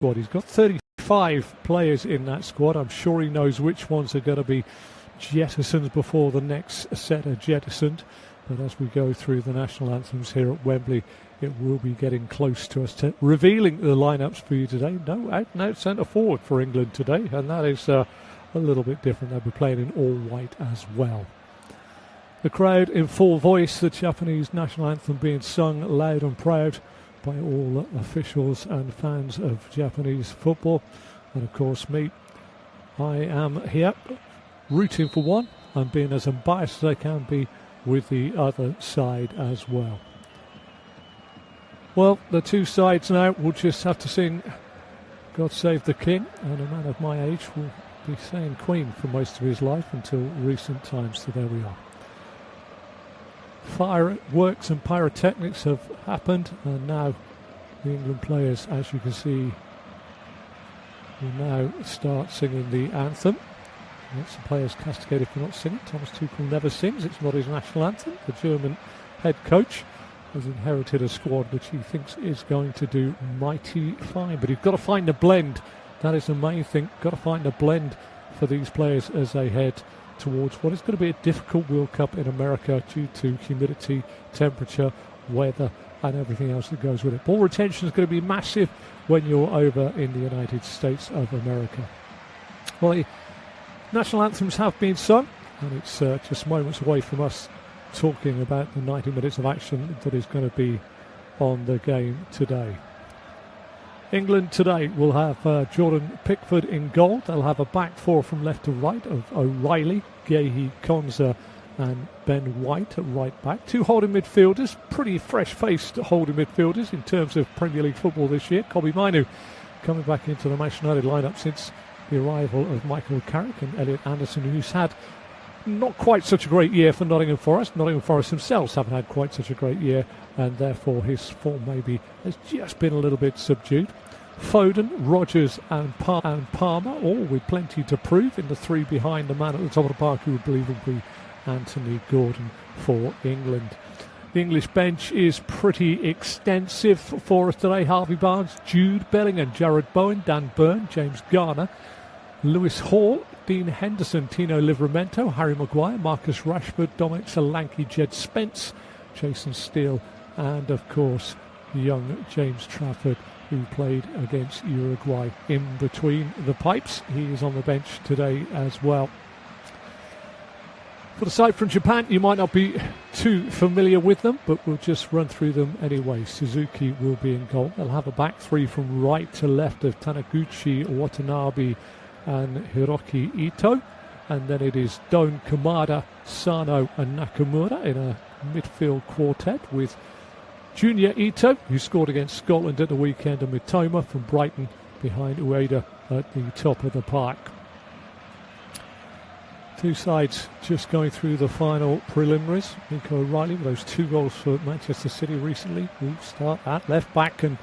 squad. He's got 35 players in that squad. I'm sure he knows which ones are going to be jettisoned before the next set are jettisoned. But as we go through the national anthems here at Wembley, it will be getting close to us to revealing the lineups for you today. No out-and-out centre forward for England today, and that is a little bit different. They'll be playing in all white as well. The crowd in full voice, the Japanese national anthem being sung loud and proud by all officials and fans of Japanese football. And of course me, I am here rooting for one and being as unbiased as I can be with the other side as well. Well, the two sides now will just have to sing God Save the King, and a man of my age will be saying Queen for most of his life until recent times, so there we are. Fireworks and pyrotechnics have happened, and now the England players, as you can see, will now start singing the anthem. Lots of players castigated for not singing. Thomas Tuchel never sings. It's not his national anthem. The German head coach has inherited a squad which he thinks is going to do mighty fine. But you've got to find a blend. That is the main thing. Got to find a blend for these players as they head towards what is going to be a difficult World Cup in America due to humidity, temperature, weather and everything else that goes with it. Ball retention is going to be massive when you're over in the United States of America. Well, the national anthems have been sung, and it's just moments away from us talking about the 90 minutes of action that is going to be on the game today. England today will have Jordan Pickford in goal. They'll have a back four from left to right of O'Reilly, Gehi, Konza and Ben White at right back. Two holding midfielders, pretty fresh-faced holding midfielders in terms of Premier League football this year. Kobbie Mainoo coming back into the Manchester United lineup since the arrival of Michael Carrick, and Elliot Anderson, who's had not quite such a great year for Nottingham Forest. Nottingham Forest themselves haven't had quite such a great year, and therefore his form maybe has just been a little bit subdued. Foden, Rodgers and Palmer, all with plenty to prove in the three behind the man at the top of the park, who would believe will be Anthony Gordon for England. The English bench is pretty extensive for us today. Harvey Barnes, Jude Bellingham, Jared Bowen, Dan Burn, James Garner, Lewis Hall, Dean Henderson, Tino Livramento, Harry Maguire, Marcus Rashford, Dominic Solanke, Jed Spence, Jason Steele and of course young James Trafford, who played against Uruguay. In between the pipes, he is on the bench today as well. For the side from Japan, you might not be too familiar with them, but we'll just run through them anyway. Suzuki will be in goal. They'll have a back three from right to left of Taniguchi, Watanabe and Hiroki Ito. And then it is Don Kamada, Sano and Nakamura in a midfield quartet with Junior Ito, who scored against Scotland at the weekend, and Mitoma from Brighton behind Ueda at the top of the park. Two sides just going through the final preliminaries. Nico O'Reilly with those 2 goals for Manchester City recently will start at left back, and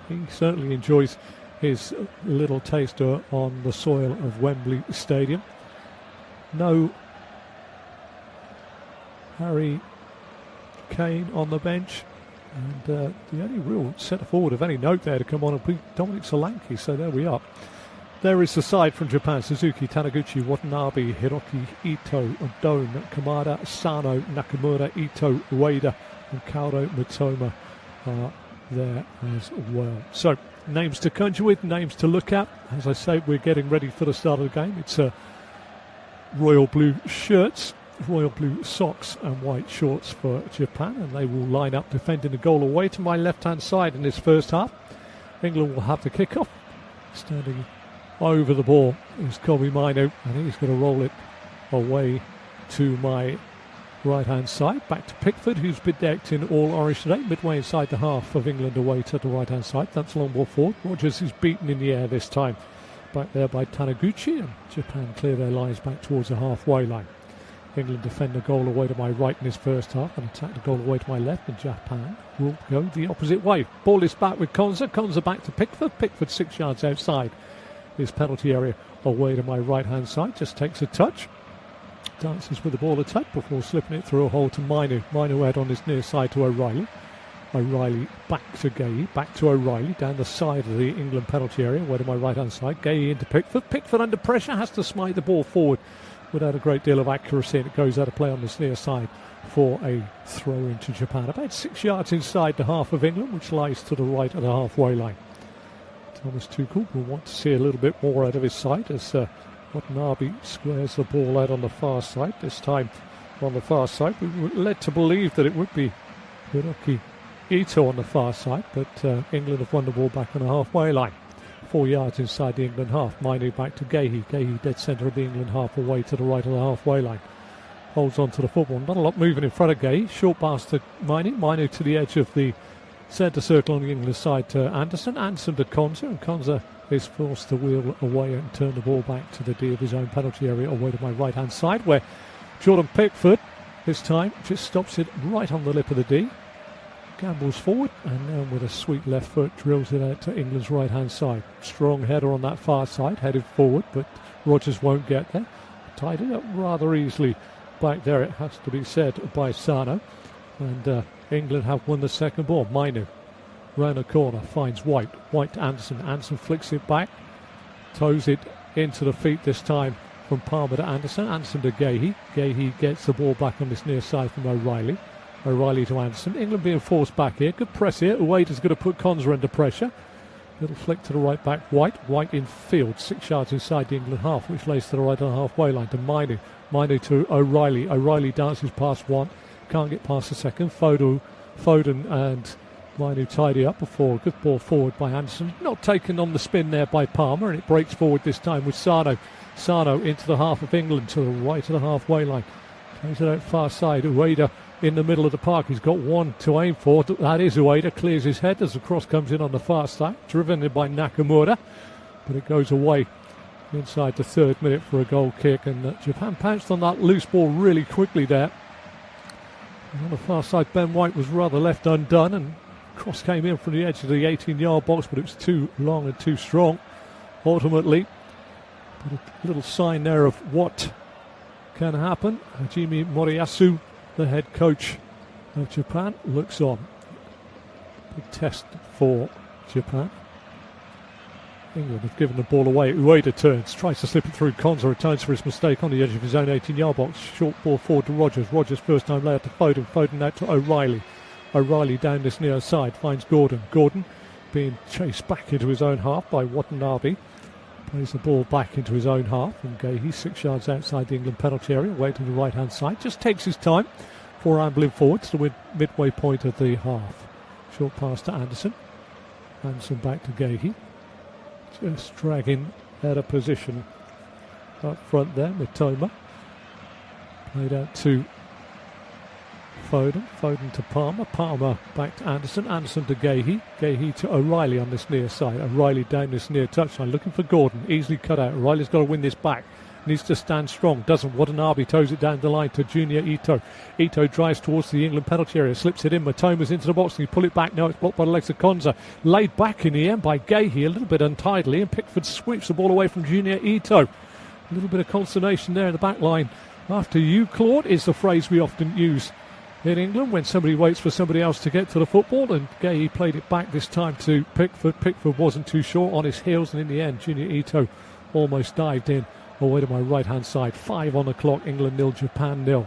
he certainly enjoys his little taster on the soil of Wembley Stadium. No Harry Kane on the bench, and the only real centre forward of any note there to come on will be Dominic Solanke. So there we are. There is the side from Japan: Suzuki, Taniguchi, Watanabe, Hiroki Ito, Don Kamada, Sano, Nakamura, Ito, Ueda and Kaoru Mitoma are there as well. So names to conjure with, names to look at. As I say, we're getting ready for the start of the game. It's royal blue shirts, royal blue socks and white shorts for Japan, and they will line up defending the goal away to my left-hand side in this first half. England will have the kick-off. Standing over the ball is Kobbie Mainoo, and he's going to roll it away to my right-hand side. Back to Pickford, who's been decked in all orange today, midway inside the half of England away to the right-hand side. That's long ball forward. Rodgers is beaten in the air this time. Back there by Taniguchi, and Japan clear their lines back towards the halfway line. England defend the goal away to my right in this first half and attack the goal away to my left, and Japan will go the opposite way. Ball is back with Konza. Konza back to Pickford. Pickford 6 yards outside his penalty area away to my right-hand side. Just takes a touch. Dances with the ball a touch before slipping it through a hole to Mainoo. Mainoo out on his near side to O'Reilly. O'Reilly back to Gay, back to O'Reilly, down the side of the England penalty area, away to my right-hand side. Gay into Pickford. Pickford under pressure, has to smite the ball forward without a great deal of accuracy, and it goes out of play on this near side for a throw into Japan. About 6 yards inside the half of England, which lies to the right of the halfway line. Thomas Tuchel will want to see a little bit more out of his side as Watanabe squares the ball out on the far side. This time on the far side, we were led to believe that it would be Hiroki Ito on the far side, but England have won the ball back on the halfway line. 4 yards inside the England half. Mainu back to Gahey. Gahey dead centre of the England half, away to the right of the halfway line. Holds on to the football. Not a lot moving in front of Gahey. Short pass to Mainu. Mainu to the edge of the centre circle on the England side to Anderson. Anderson to Konza, and Konza is forced to wheel away and turn the ball back to the D of his own penalty area, away to my right-hand side, where Jordan Pickford this time just stops it right on the lip of the D. Gambles forward, and then with a sweet left foot drills it out to England's right-hand side. Strong header on that far side, headed forward, but Rodgers won't get there. Tied it up rather easily back there, it has to be said, by Sano. And England have won the second ball. Mainu round the corner, finds White. White to Anderson. Anderson flicks it back, toes it into the feet this time from Palmer to Anderson. Anderson to Gahey. Gahey gets the ball back on this near side from O'Reilly. O'Reilly to Anderson. England being forced back here. Good press here. Ueda's going to put Konza under pressure. Little flick to the right back. White. White in field. 6 yards inside the England half, which lays to the right on the halfway line to Mainu. Mainu to O'Reilly. O'Reilly dances past one. Can't get past the second. Foden and Mainu tidy up before. Good ball forward by Anderson. Not taken on the spin there by Palmer, and it breaks forward this time with Sano. Sano into the half of England to the right of the halfway line. Plays it out far side. Ueda in the middle of the park. He's got one to aim for. That is Ueda. Clears his head as the cross comes in on the far side. Driven in by Nakamura. But it goes away inside the 3rd minute for a goal kick. And Japan pounced on that loose ball really quickly there. And on the far side, Ben White was rather left undone. And cross came in from the edge of the 18-yard box. But it was too long and too strong. Ultimately, but a little sign there of what can happen. Hajime Moriyasu, the head coach of Japan, looks on. Big test for Japan. England have given the ball away. Ueda turns, tries to slip it through. Konza returns for his mistake on the edge of his own 18-yard box. Short ball forward to Rodgers. Rodgers first time layout to Foden. Foden out to O'Reilly. O'Reilly down this near side finds Gordon. Gordon being chased back into his own half by Watanabe. Plays the ball back into his own half, and Gahey 6 yards outside the England penalty area, away to the right-hand side. Just takes his time for ambling forwards to the midway point of the half. Short pass to Anderson. Anderson back to Gahey. Just dragging out of position up front there, Mitoma. Played out to Foden. Foden to Palmer. Palmer back to Anderson. Anderson to Gahey. Gahey to O'Reilly on this near side. O'Reilly down this near touchline, looking for Gordon. Easily cut out. O'Reilly's got to win this back. Needs to stand strong. Doesn't. Watanabe toes it down the line to Junior Ito. Ito drives towards the England penalty area. Slips it in. Matoma's into the box. And you pull it back. Now it's blocked by the legs of Konza. Laid back in the end by Gahey. A little bit untidily. And Pickford sweeps the ball away from Junior Ito. A little bit of consternation there in the back line. After you, Claude, is the phrase we often use in England when somebody waits for somebody else to get to the football, and Gahey played it back this time to Pickford. Pickford wasn't too sure on his heels, and in the end Junior Ito almost dived in away to my right hand side. 5 on the clock. England 0, Japan 0.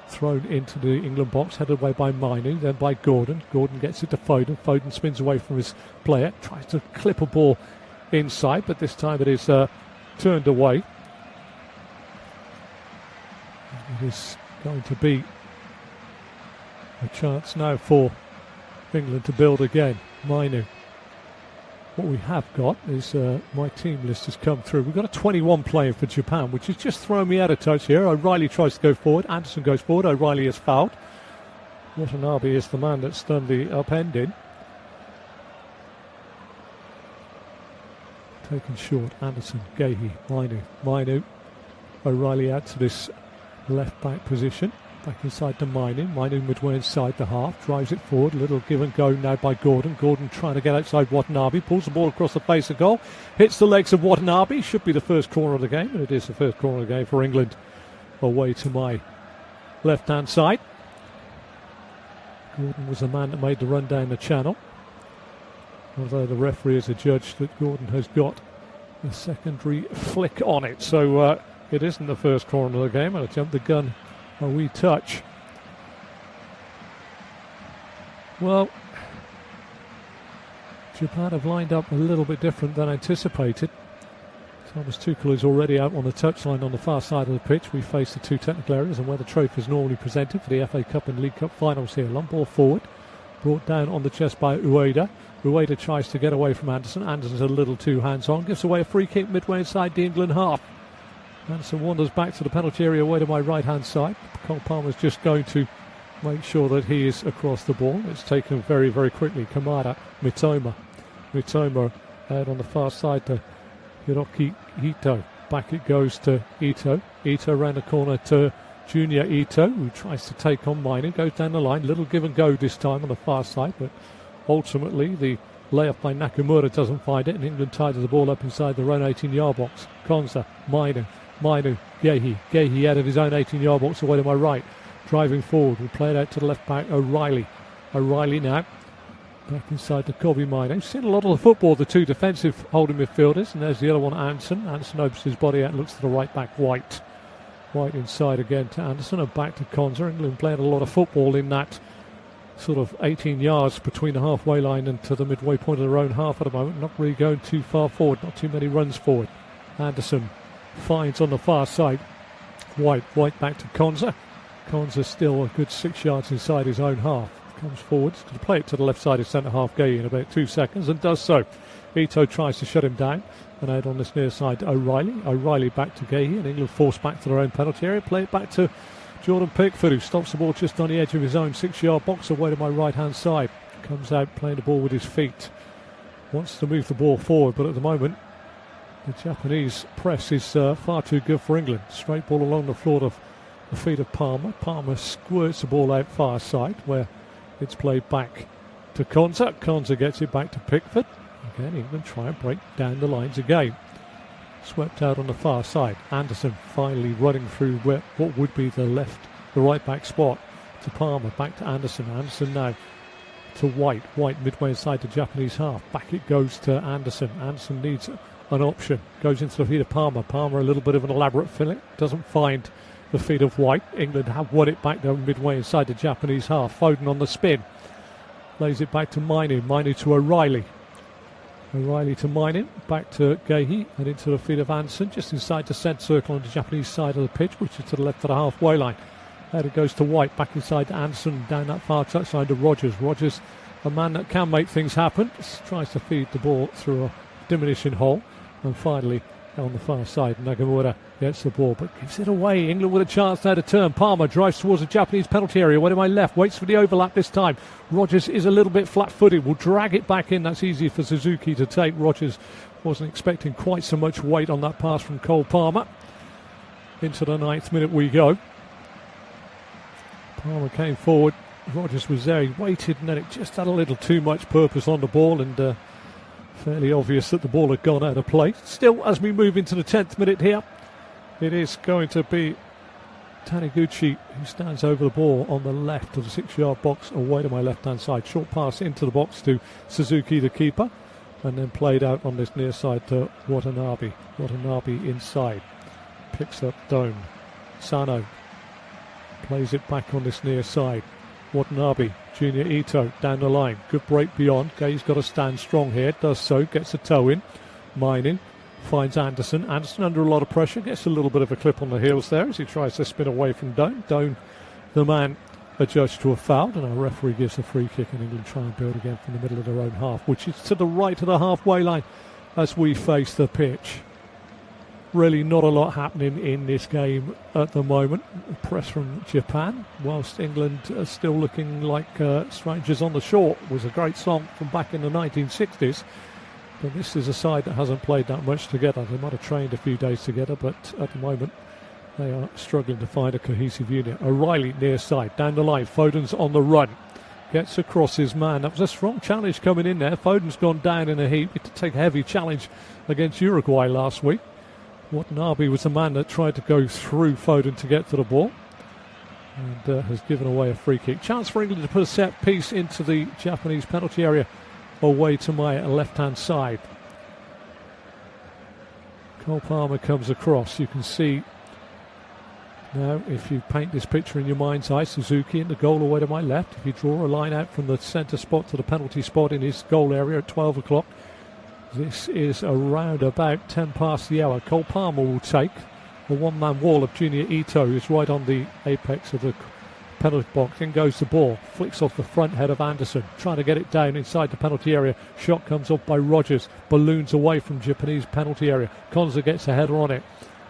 Thrown into the England box, headed away by Mainu, then by Gordon. Gordon gets it to Foden. Foden spins away from his player, tries to clip a ball inside, but this time it is turned away. It is going to be a chance now for England to build again. Mainu. What we have got is my team list has come through. We've got a 21 playing for Japan, which has just thrown me out of touch here. O'Reilly tries to go forward. Anderson goes forward. O'Reilly is fouled. Watanabe is the man that's done the upending. Taken short. Anderson, Gahey, Mainu. O'Reilly out to this left back position. Back inside to Mainu. Mainu midway inside the half. Drives it forward. A little give and go now by Gordon. Gordon trying to get outside Watanabe. Pulls the ball across the face of goal. Hits the legs of Watanabe. Should be the first corner of the game. And it is the first corner of the game for England. Away to my left-hand side. Gordon was the man that made the run down the channel, although the referee has adjudged that Gordon has got a secondary flick on it. So it isn't the first corner of the game, and I jumped the gun a wee touch. Well, Japan have lined up a little bit different than anticipated. Thomas Tuchel is already out on the touchline on the far side of the pitch. We face the two technical areas and where the trophy is normally presented for the FA Cup and League Cup finals here. Long ball forward, brought down on the chest by Ueda. Ueda tries to get away from Anderson. Anderson's a little too hands-on, gives away a free kick midway inside the England half. Anderson wanders back to the penalty area away to my right-hand side. Cole Palmer's just going to make sure that he is across the ball. It's taken very, very quickly. Kamada, Mitoma out on the far side to Hiroki Ito. Back it goes to Ito. Ito round the corner to Junior Ito, who tries to take on Minor. Goes down the line. Little give and go this time on the far side, but ultimately the layup by Nakamura doesn't find it, and England ties the ball up inside their own 18-yard box. Konza, Minor, Gehi. Gehi out of his own 18-yard box away to my right. Driving forward. We'll play it out to the left back, O'Reilly. O'Reilly now. Back inside to Kobe Minor. We've seen a lot of the football, the two defensive holding midfielders, and there's the other one, Anderson. Anderson opens his body out and looks to the right back, White. White inside again to Anderson and back to Konza. England playing a lot of football in that sort of 18 yards between the halfway line and to the midway point of their own half at the moment. Not really going too far forward, not too many runs forward. Anderson finds on the far side. White back to Konza. Konza still a good 6 yards inside his own half. Comes forward to play it to the left side of centre half Gay in about 2 seconds and does so. Ito tries to shut him down and out on this near side to O'Reilly. O'Reilly back to Gay and England forced back to their own penalty area. Play it back to Jordan Pickford, who stops the ball just on the edge of his own 6-yard box away to my right hand side. Comes out playing the ball with his feet. Wants to move the ball forward, but at the moment the Japanese press is far too good for England. Straight ball along the floor of the feet of Palmer. Palmer squirts the ball out far side where it's played back to Konza. Konza gets it back to Pickford. Again, England try and break down the lines again. Swept out on the far side. Anderson finally running through what would be the right back spot to Palmer. Back to Anderson. Anderson now to White. White midway inside the Japanese half. Back it goes to Anderson. Anderson needs an option. Goes into the feet of Palmer. Palmer a little bit of an elaborate fillet. Doesn't find the feet of White. England have won it back down midway inside the Japanese half. Foden on the spin. Lays it back to Mainu. Mainu to O'Reilly. O'Reilly to Mainu. Back to Gehi and into the feet of Anderson. Just inside the centre circle on the Japanese side of the pitch, which is to the left of the halfway line. There it goes to White. Back inside to Anderson. Down that far touchline to Rogers. Rogers, a man that can make things happen. Just tries to feed the ball through a diminishing hole. And finally, on the far side, Nagamura gets the ball but gives it away. England with a chance now to turn. Palmer drives towards the Japanese penalty area. Way to my left, waits for the overlap this time. Rogers is a little bit flat-footed, will drag it back in. That's easy for Suzuki to take. Rogers wasn't expecting quite so much weight on that pass from Cole Palmer. Into the 9th minute we go. Palmer came forward. Rogers was there. He waited and then it just had a little too much purpose on the ball and fairly obvious that the ball had gone out of play. Still, as we move into the 10th minute here, it is going to be Taniguchi who stands over the ball on the left of the 6-yard box away to my left-hand side. Short pass into the box to Suzuki, the keeper, and then played out on this near side to Watanabe. Watanabe inside. Picks up Dome. Sano plays it back on this near side. Watanabe, Junior Ito down the line. Good break beyond. Gay's got to stand strong here. Does so. Gets a toe in. Mining. Finds Anderson. Anderson under a lot of pressure. Gets a little bit of a clip on the heels there as he tries to spin away from Doan. Doan, the man adjudged to a foul. And our referee gives a free kick and England try and build again from the middle of their own half, which is to the right of the halfway line as we face the pitch. Really not a lot happening in this game at the moment. Press from Japan, whilst England are still looking like strangers on the shore. It was a great song from back in the 1960s. But this is a side that hasn't played that much together. They might have trained a few days together, but at the moment they are struggling to find a cohesive unit. O'Reilly near side, down the line. Foden's on the run. Gets across his man. That was a strong challenge coming in there. Foden's gone down in a heap. He had to take a heavy challenge against Uruguay last week. Watanabe was the man that tried to go through Foden to get to the ball. and has given away a free kick. Chance for England to put a set piece into the Japanese penalty area away to my left-hand side. Cole Palmer comes across. You can see now, if you paint this picture in your mind's eye, Suzuki in the goal away to my left. If you draw a line out from the centre spot to the penalty spot in his goal area at 12 o'clock, this is around about 10 past the hour. Cole Palmer will take a one-man wall of Junior Ito, who's right on the apex of the penalty box. In goes the ball, flicks off the front head of Anderson, trying to get it down inside the penalty area. Shot comes off by Rogers, balloons away from Japanese penalty area. Konza gets a header on it.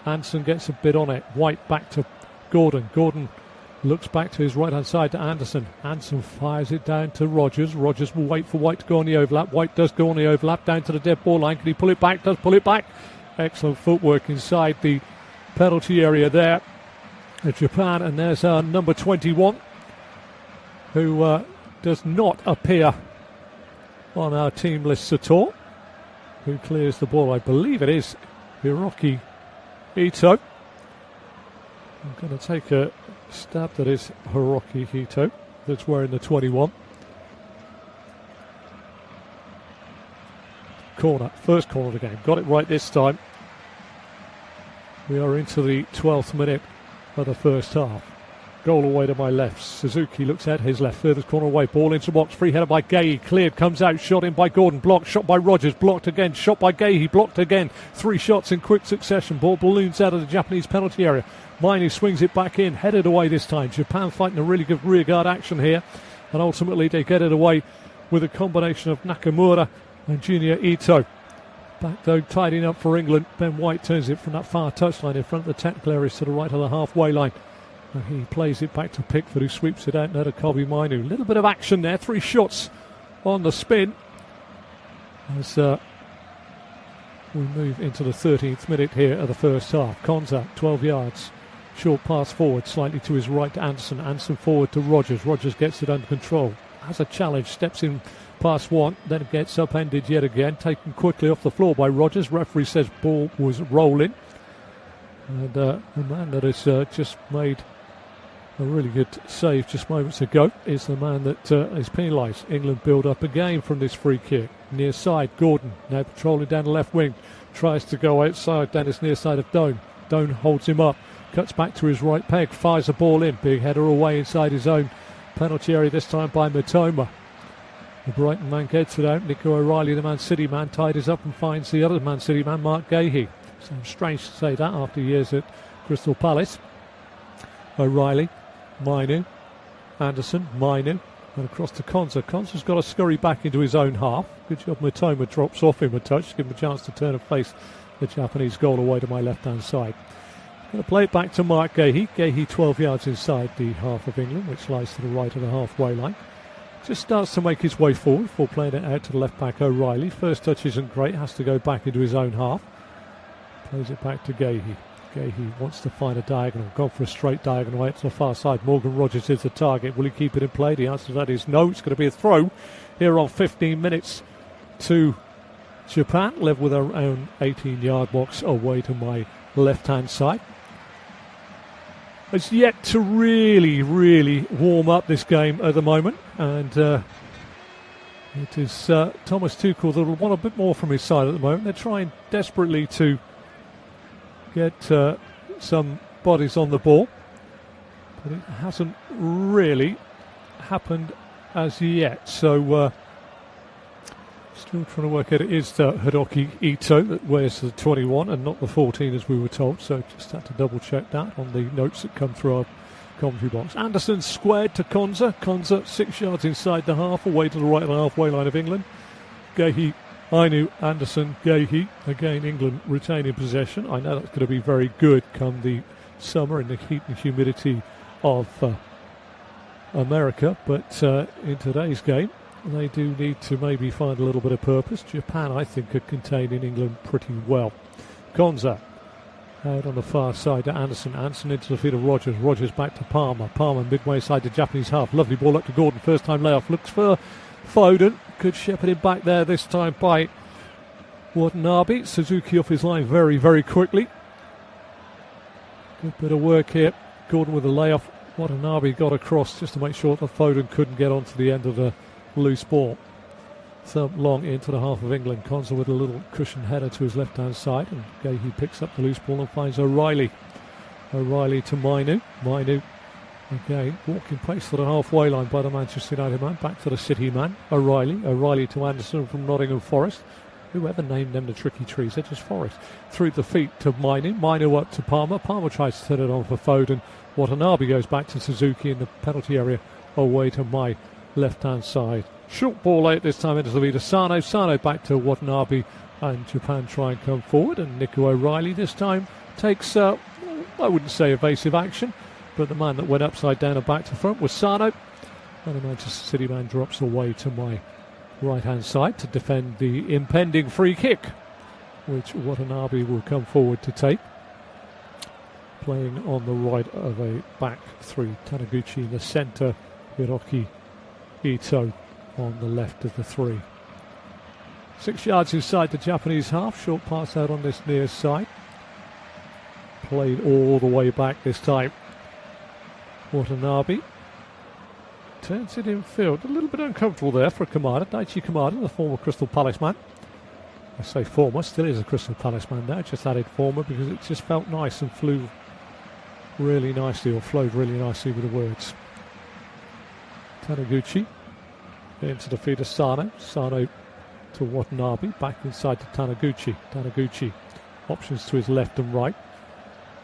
Anderson gets a bit on it. White back to Gordon. Gordon looks back to his right-hand side to Anderson. Anderson fires it down to Rogers. Rogers will wait for White to go on the overlap. White does go on the overlap down to the dead ball line. Can he pull it back? Does pull it back. Excellent footwork inside the penalty area there at Japan. And there's our number 21, who does not appear on our team lists at all. Who clears the ball? I believe it is Hiroki Ito. I'm going to take a stab that is Hiroki Ito that's wearing the 21. Corner, first corner of the game. Got it right this time. We are into the 12th minute of the first half. Goal away to my left. Suzuki looks at his left, furthest corner away. Ball into the box, free header by Gay. Cleared, comes out, shot in by Gordon. Blocked, shot by Rogers. Blocked again, shot by Gay. Blocked again. 3 shots in quick succession. Ball balloons out of the Japanese penalty area. Mainu swings it back in, headed away this time. Japan fighting a really good rearguard action here. And ultimately they get it away with a combination of Nakamura and Junior Ito. Back though, tidying up for England. Ben White turns it from that far touchline in front of the technical areas to the right of the halfway line. And he plays it back to Pickford, who sweeps it out now to Kobe Mainu. A little bit of action there, 3 shots on the spin. As we move into the 13th minute here of the first half. Konza, 12 yards. Short pass forward, slightly to his right to Anderson. Anderson forward to Rogers. Rogers gets it under control. Has a challenge, steps in past one, then gets upended yet again. Taken quickly off the floor by Rogers. Referee says ball was rolling. And the man that has just made a really good save just moments ago is the man that is penalised. England build up again from this free kick. Near side, Gordon now patrolling down the left wing. Tries to go outside down this near side of Doan. Doan holds him up. Cuts back to his right peg. Fires the ball in. Big header away inside his own penalty area, this time by Matoma. The Brighton man gets it out. Nico O'Reilly, the Man City man, tidies up and finds the other Man City man, Mark Gahey. Sounds strange to say that after years at Crystal Palace. O'Reilly, Mainu, Anderson, Mainu, and across to Konza. Konza's got to scurry back into his own half. Good job, Matoma drops off him a touch, give him a chance to turn and face the Japanese goal away to my left-hand side. Going to play it back to Mark Gahey. Gahey 12 yards inside the half of England, which lies to the right of the halfway line. Just starts to make his way forward before playing it out to the left-back O'Reilly. First touch isn't great, has to go back into his own half. Plays it back to Gahey. Gahey wants to find a diagonal, gone for a straight diagonal out to the far side. Morgan Rogers is the target. Will he keep it in play? The answer to that is no. It's going to be a throw here on 15 minutes to Japan, level with our own 18-yard box away to my left-hand side. It's yet to really warm up this game at the moment, and it is Thomas Tuchel that will want a bit more from his side at the moment. They're trying desperately to get some bodies on the ball, but it hasn't really happened as yet. So still trying to work out. It is Hiroki Ito that wears the 21 and not the 14 as we were told, so just had to double check that on the notes that come through our commentary box. Anderson squared to Konza. Konza 6 yards inside the half, away to the right of the halfway line of England. Gahey, Ainu, Anderson, Gahey. Again, England retaining possession. I know that's going to be very good come the summer in the heat and humidity of America, but in today's game, they do need to maybe find a little bit of purpose. Japan, I think, are containing England pretty well. Konza out on the far side to Anderson. Anderson into the feet of Rogers. Rogers back to Palmer. Palmer midway side to Japanese half. Lovely ball up to Gordon. First time layoff. Looks for Foden. Good shepherding back there this time by Watanabe. Suzuki off his line very, very quickly. Good bit of work here. Gordon with a layoff. Watanabe got across just to make sure that Foden couldn't get onto the end of the loose ball. So long into the half of England. Konsa with a little cushion header to his left-hand side, and Gahey picks up the loose ball and finds O'Reilly. O'Reilly to Mainu. Mainu again walking pace to the halfway line by the Manchester United man. Back to the City man. O'Reilly. O'Reilly to Anderson from Nottingham Forest. Whoever named them the tricky trees? They're just Forest. Through the feet to Mainu. Mainu up to Palmer. Palmer tries to set it on for Foden. Watanabe goes back to Suzuki in the penalty area away to my left-hand side. Short ball late this time into the lead of Sano. Sano back to Watanabe, and Japan try and come forward. And Nico O'Reilly this time takes, I wouldn't say evasive action, but the man that went upside down and back to front was Sano. And the Manchester City man drops away to my right-hand side to defend the impending free kick, which Watanabe will come forward to take. Playing on the right of a back three. Taniguchi in the centre, Hiroki Ito on the left of the three. 6 yards inside the Japanese half. Short pass out on this near side. Played all the way back this time. Watanabe turns it in field. A little bit uncomfortable there for Kamada. Daichi Kamada, the former Crystal Palace man. I say former, still is a Crystal Palace man now. Just added former because it just felt nice and flew really nicely, or flowed really nicely with the words. Taniguchi into the feet of Sano. Sano to Watanabe. Back inside to Taniguchi. Taniguchi options to his left and right.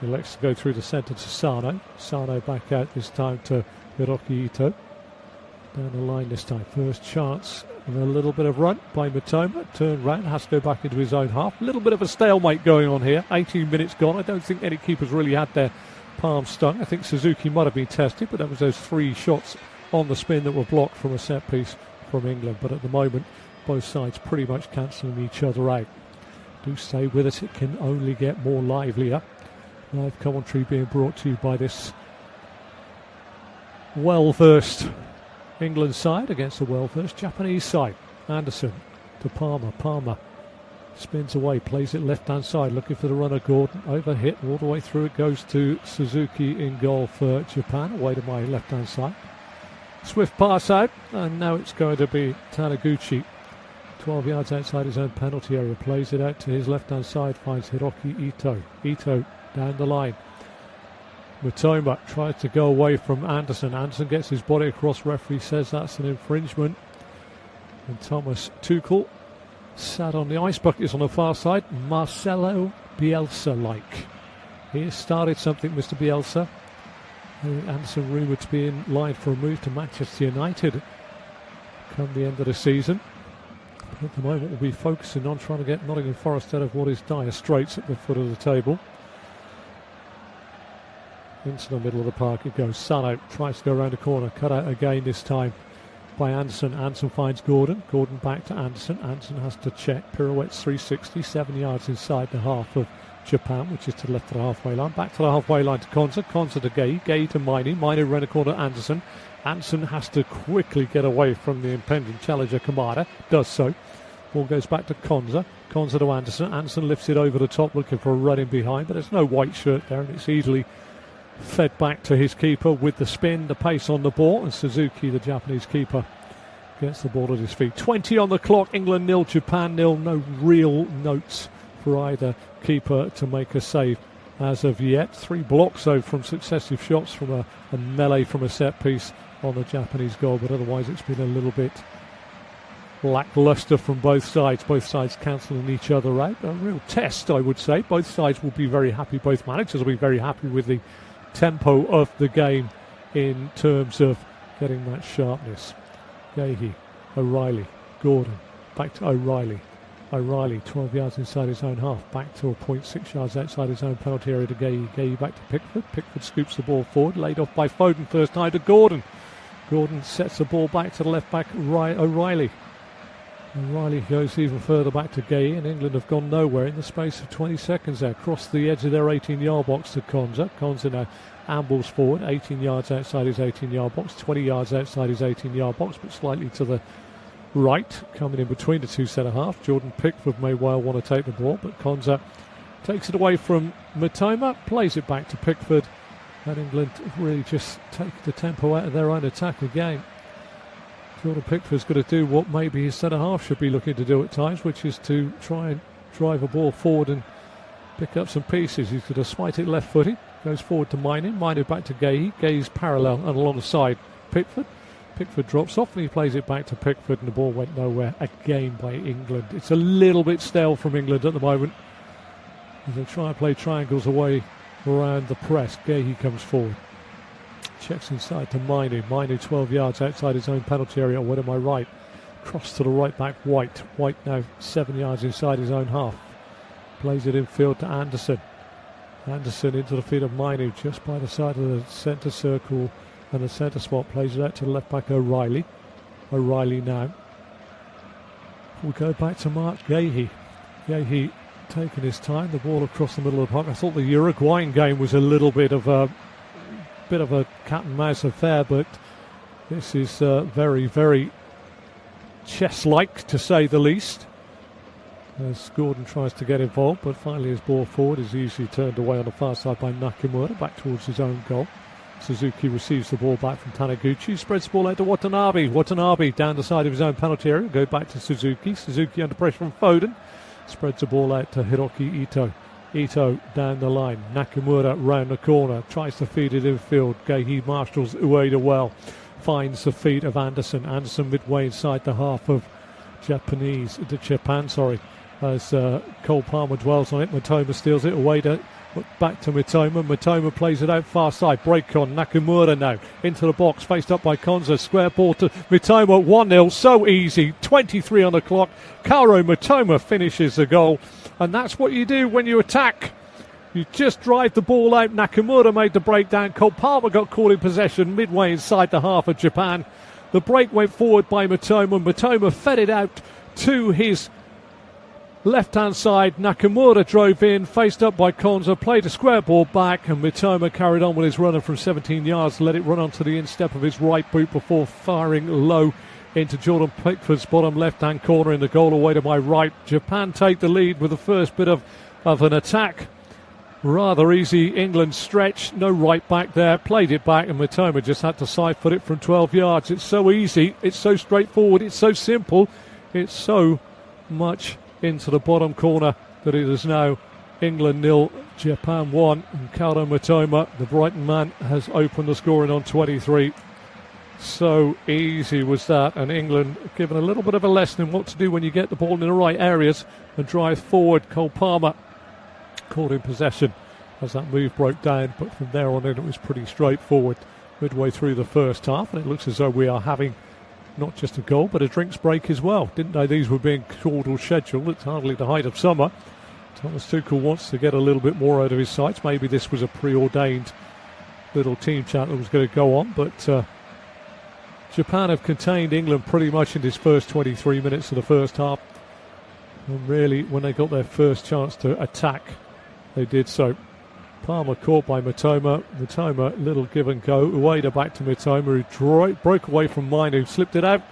He elects to go through the centre to Sano. Sano back out this time to Hiroki Ito. Down the line this time. First chance of a little bit of run by Mitoma. Turned round, has to go back into his own half. A little bit of a stalemate going on here. 18 minutes gone. I don't think any keepers really had their palms stung. I think Suzuki might have been tested, but that was those 3 shots on the spin that were blocked from a set piece from England. But at the moment, both sides pretty much cancelling each other out. Do stay with us, it can only get more livelier. Live commentary being brought to you by this well-versed England side against the well-versed Japanese side. Anderson to Palmer. Palmer spins away, plays it left-hand side, looking for the runner Gordon. Overhit, all the way through it goes to Suzuki in goal for Japan, away to my left-hand side. Swift pass out, and now it's going to be Taniguchi. 12 yards outside his own penalty area, plays it out to his left-hand side, finds Hiroki Ito. Ito down the line. Mitoma tries to go away from Anderson. Anderson gets his body across, referee says that's an infringement. And Thomas Tuchel sat on the ice buckets on the far side. Marcelo Bielsa-like. He has started something, Mr. Bielsa. Anderson rumoured to be in line for a move to Manchester United come the end of the season. At the moment we'll be focusing on trying to get Nottingham Forest out of what is dire straits at the foot of the table. Into the middle of the park it goes. Sano tries to go around the corner, cut out again this time by Anderson. Anderson finds Gordon. Gordon back to Anderson. Anderson has to check. Pirouettes 360, 7 yards inside the half of Japan, which is to the left of the halfway line. Back to the halfway line to Konsa. Konsa to Gay. Gay to Mainu. Mainu around the corner to Anderson. Anderson has to quickly get away from the impending challenger Kamada. Does so. Ball goes back to Konsa. Konsa to Anderson. Anderson lifts it over the top looking for a run in behind, but there's no white shirt there, and it's easily fed back to his keeper with the spin, the pace on the ball, and Suzuki, the Japanese keeper, gets the ball at his feet. 20 on the clock, England 0, Japan 0. No real notes for either keeper to make a save as of yet. 3 blocks though from successive shots from a melee from a set piece on the Japanese goal, but otherwise it's been a little bit lacklustre from both sides cancelling each other out. A real test, I would say. Both sides will be very happy, both managers will be very happy with the tempo of the game in terms of getting that sharpness. Gahey, O'Reilly, Gordon, back to O'Reilly. O'Reilly 12 yards inside his own half, back to a point 6 yards outside his own penalty area to Gahey. Gahey back to Pickford. Pickford scoops the ball forward, laid off by Foden first time to Gordon. Gordon sets the ball back to the left back O'Reilly. O'Reilly goes even further back to Gay, and England have gone nowhere in the space of 20 seconds there. Cross the edge of their 18-yard box to Konsa. Konsa now ambles forward, 18 yards outside his 18-yard box, 20 yards outside his 18-yard box, but slightly to the right, coming in between the two centre-halves. Jordan Pickford may well want to take the ball, but Konsa takes it away from Mitoma, plays it back to Pickford, And England really just take the tempo out of their own attack again. Jordan Pickford's going to do what maybe his centre-half should be looking to do at times, which is to try and drive a ball forward and pick up some pieces. He's going to smite it left-footed, goes forward to Mainu back to Gahey. Gahey's parallel and alongside Pickford. Pickford drops off and he plays it back to Pickford, and the ball went nowhere again by England. It's a little bit stale from England at the moment as they try and play triangles away around the press. Gahey comes forward, checks inside to Mainu. Mainu 12 yards outside his own penalty area. Where am I right? Cross to the right back, White. White now 7 yards inside his own half. Plays it infield to Anderson. Anderson into the feet of Mainu, just by the side of the centre circle and the centre spot. Plays it out to the left back O'Reilly. O'Reilly now. We'll go back to Mark Gahey. Gahey taking his time. The ball across the middle of the park. I thought the Uruguayan game was a little bit of a cat and mouse affair, but this is very, very chess-like, to say the least, as Gordon tries to get involved, but finally his ball forward is easily turned away on the far side by Nakamura, back towards his own goal. Suzuki receives the ball back from Taniguchi, spreads the ball out to Watanabe. Watanabe down the side of his own penalty area, go back to Suzuki. Suzuki under pressure from Foden, spreads the ball out to Hiroki Ito. Ito down the line, Nakamura round the corner, tries to feed it infield. Gahey marshals Ueda well, finds the feet of Anderson. Anderson midway inside the half of Japan, as Cole Palmer dwells on it. Mitoma steals it, Ueda back to Mitoma. Mitoma plays it out far side, break on. Nakamura now into the box, faced up by Konza. Square ball to Mitoma, 1-0, so easy. 23 on the clock. Kaoru Mitoma finishes the goal. And that's what you do when you attack. You just drive the ball out. Nakamura made the breakdown. Cole Palmer got caught in possession midway inside the half of Japan. The break went forward by Mitoma. Mitoma fed it out to his left-hand side. Nakamura drove in, faced up by Konza, played a square ball back, and Mitoma carried on with his runner from 17 yards, let it run onto the instep of his right boot before firing low into Jordan Pickford's bottom left-hand corner in the goal away to my right. Japan take the lead with the first bit of an attack. Rather easy England stretch, no right back there, played it back, and Mitoma just had to side foot it from 12 yards. It's so easy, it's so straightforward, it's so simple, it's so much into the bottom corner that it is now England 0, Japan 1, and Kaoru Mitoma, the Brighton man, has opened the scoring on 23. So easy was that, and England given a little bit of a lesson in what to do when you get the ball in the right areas and drive forward. Cole Palmer caught in possession as that move broke down, but from there on in it was pretty straightforward midway through the first half, and it looks as though we are having not just a goal but a drinks break as well. Didn't know these were being called or scheduled. It's hardly the height of summer. Thomas Tuchel wants to get a little bit more out of his sides. Maybe this was a preordained little team chat that was going to go on, but Japan have contained England pretty much in this first 23 minutes of the first half. And really, when they got their first chance to attack, they did so. Palmer caught by Mitoma. Mitoma, little give and go. Ueda back to Mitoma, who broke away from Mainu, slipped it out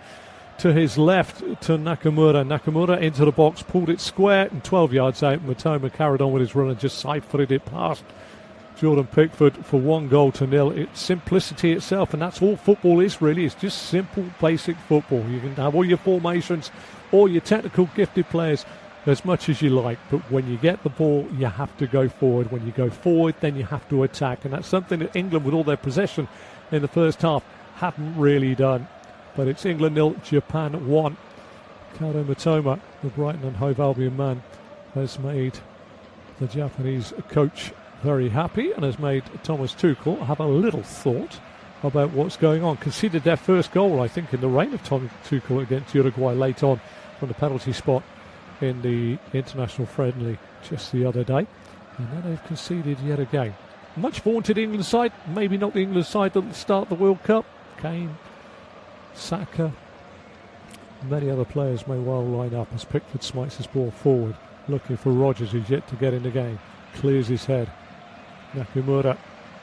to his left to Nakamura. Nakamura into the box, pulled it square and 12 yards out. Mitoma carried on with his run and just side-footed it past Jordan Pickford for 1-0. It's simplicity itself, and that's all football is really. It's just simple, basic football. You can have all your formations, all your technical gifted players as much as you like, but when you get the ball, you have to go forward. When you go forward, then you have to attack, and that's something that England, with all their possession in the first half, haven't really done. But it's England 0, Japan 1. Kaoru Mitoma, the Brighton and Hove Albion man, has made the Japanese coach very happy and has made Thomas Tuchel have a little thought about what's going on. Conceded their first goal, I think, in the reign of Thomas Tuchel against Uruguay late on from the penalty spot in the international friendly just the other day. And then they've conceded yet again. Much vaunted England side, maybe not the England side that will start the World Cup. Kane, Saka, many other players may well line up as Pickford smites his ball forward, looking for Rodgers, who's yet to get in the game. Clears his head. Nakamura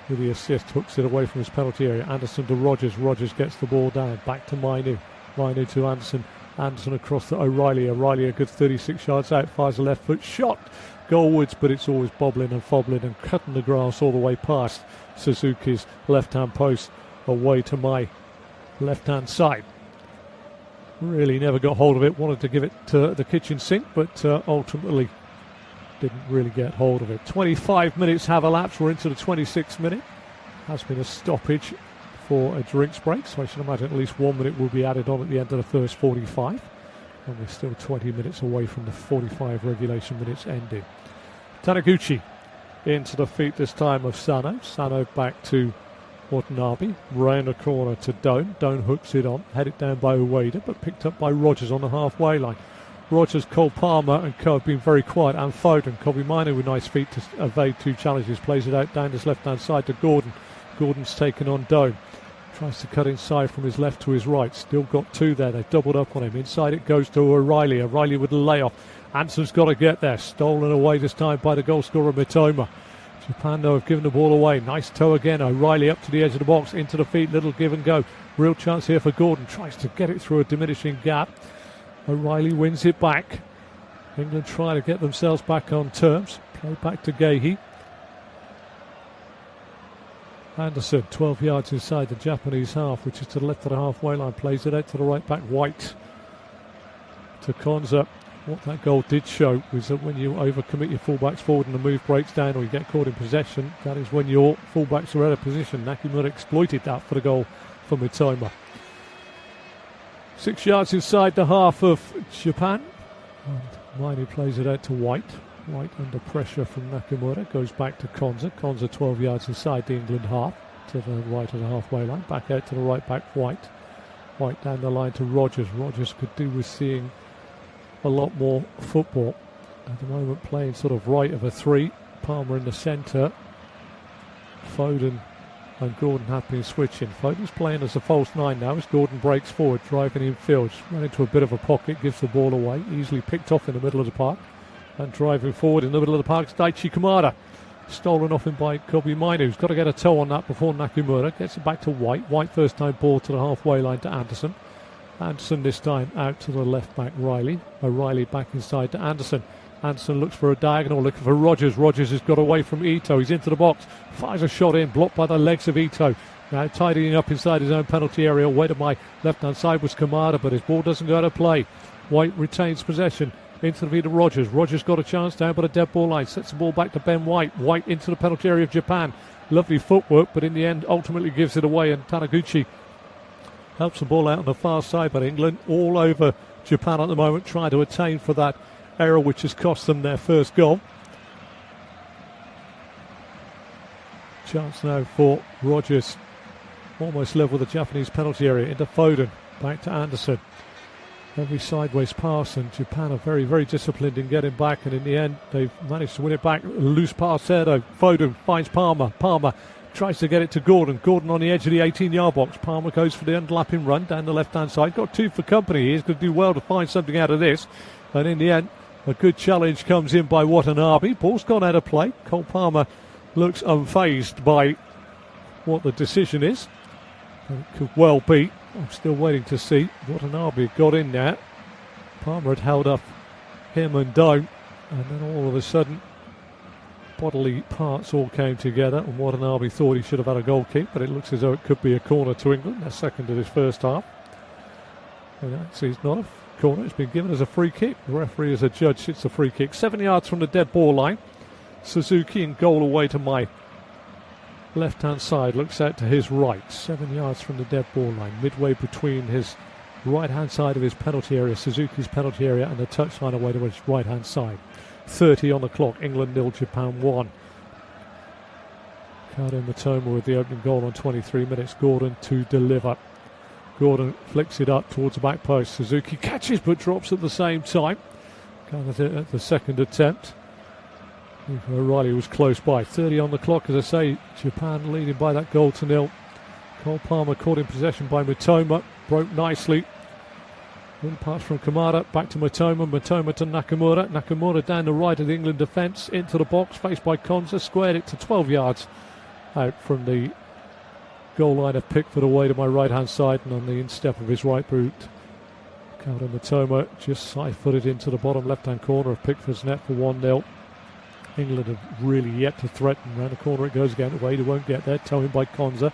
with the assist, hooks it away from his penalty area. Anderson to Rodgers. Rodgers gets the ball down. Back to Mainu. Mainu to Anderson. Anderson across to O'Reilly. O'Reilly a good 36 yards out, fires a left foot shot goalwards, but it's always bobbling and fobbling and cutting the grass all the way past Suzuki's left-hand post away to my left-hand side. Really never got hold of it, wanted to give it to the kitchen sink, but ultimately didn't really get hold of it. 25 minutes have elapsed, we're into the 26th minute. Has been a stoppage for a drinks break, so I should imagine at least 1 minute will be added on at the end of the first 45. And we're still 20 minutes away from the 45 regulation minutes ending. Taniguchi into the feet this time of Sano. Sano back to Watanabe. Round the corner to Doan. Doan hooks it on. Headed down by Ueda, but picked up by Rogers on the halfway line. Rogers, Cole Palmer and Co have been very quiet. And Foden. Kobe Mino with nice feet to evade two challenges. Plays it out down his left-hand side to Gordon. Gordon's taken on Doan. Tries to cut inside from his left to his right. Still got two there. They've doubled up on him. Inside it goes to O'Reilly. O'Reilly with a layoff. Anson's got to get there. Stolen away this time by the goal scorer Mitoma. Japan, though, have given the ball away. Nice toe again. O'Reilly up to the edge of the box. Into the feet. Little give and go. Real chance here for Gordon. Tries to get it through a diminishing gap. O'Reilly wins it back. England try to get themselves back on terms. Play back to Gehi. Anderson, 12 yards inside the Japanese half, which is to the left of the halfway line, plays it out to the right back, White to Konza. What that goal did show was that when you overcommit your fullbacks forward and the move breaks down or you get caught in possession, that is when your fullbacks are out of position. Nakamura exploited that for the goal for Mitoma. 6 yards inside the half of Japan, and Mainu plays it out to White. White under pressure from Nakamura, goes back to Konza. Konza 12 yards inside the England half, to the right of the halfway line. Back out to the right back, White. White down the line to Rogers. Rogers could do with seeing a lot more football. At the moment playing sort of right of a three. Palmer in the centre. Foden and Gordon have been switching. Foden's playing as a false nine now as Gordon breaks forward, driving in field. Run into a bit of a pocket, gives the ball away. Easily picked off in the middle of the park. And driving forward in the middle of the park is Daichi Kamada. Stolen off him by Kobe Mino, who's got to get a toe on that before Nakamura. Gets it back to White. White first time ball to the halfway line to Anderson. Anderson this time out to the left back Riley. O'Reilly back inside to Anderson. Anderson looks for a diagonal, looking for Rogers. Rogers has got away from Ito. He's into the box. Fires a shot in, blocked by the legs of Ito. Now tidying up inside his own penalty area. Way to my left-hand side was Kamada, but his ball doesn't go to play. White retains possession. Into the feet of Rogers. Rogers got a chance down, but a dead ball line. Sets the ball back to Ben White. White into the penalty area of Japan. Lovely footwork, but in the end, ultimately gives it away. And Taniguchi helps the ball out on the far side. But England all over Japan at the moment, trying to attain for that error, which has cost them their first goal. Chance now for Rogers. Almost level with the Japanese penalty area. Into Foden. Back to Anderson. Every sideways pass, and Japan are very, very disciplined in getting back, and in the end they've managed to win it back. Loose pass there though. Foden finds Palmer. Palmer tries to get it to Gordon. Gordon on the edge of the 18-yard box. Palmer goes for the underlapping run down the left-hand side. Got two for company. He's going to do well to find something out of this, and in the end a good challenge comes in by Watanabe. Ball's gone out of play. Cole Palmer looks unfazed by what the decision is. It could well be. I'm still waiting to see. Watanabe got in there. Palmer had held up him and Doan, and then all of a sudden bodily parts all came together, and Watanabe thought he should have had a goal kick, but it looks as though it could be a corner to England. Their second of this first half. And actually it's not a corner, it's been given as a free kick. The referee as a judge it's a free kick. 7 yards from the dead ball line. Suzuki in goal away to my left-hand side, looks out to his right, 7 yards from the dead ball line, midway between his right-hand side of his penalty area, Suzuki's penalty area, and the touchline away to his right-hand side. 30 on the clock, England 0, Japan 1. Ricardo Mitoma with the opening goal on 23 minutes, Gordon to deliver. Gordon flicks it up towards the back post, Suzuki catches but drops at the same time. Kind of at the second attempt. O'Reilly was close by. 30 on the clock, as I say. Japan leading by that goal to 0. Cole Palmer caught in possession by Mitoma. Broke nicely. One pass from Kamada. Back to Mitoma. Mitoma to Nakamura. Nakamura down the right of the England defence. Into the box. Faced by Konza. Squared it to 12 yards out from the goal line of Pickford away to my right-hand side. And on the instep of his right boot, Matoma just side-footed into the bottom left-hand corner of Pickford's net for 1-0. England have really yet to threaten. Round the corner it goes again. Wade won't get there. Towing by Konza.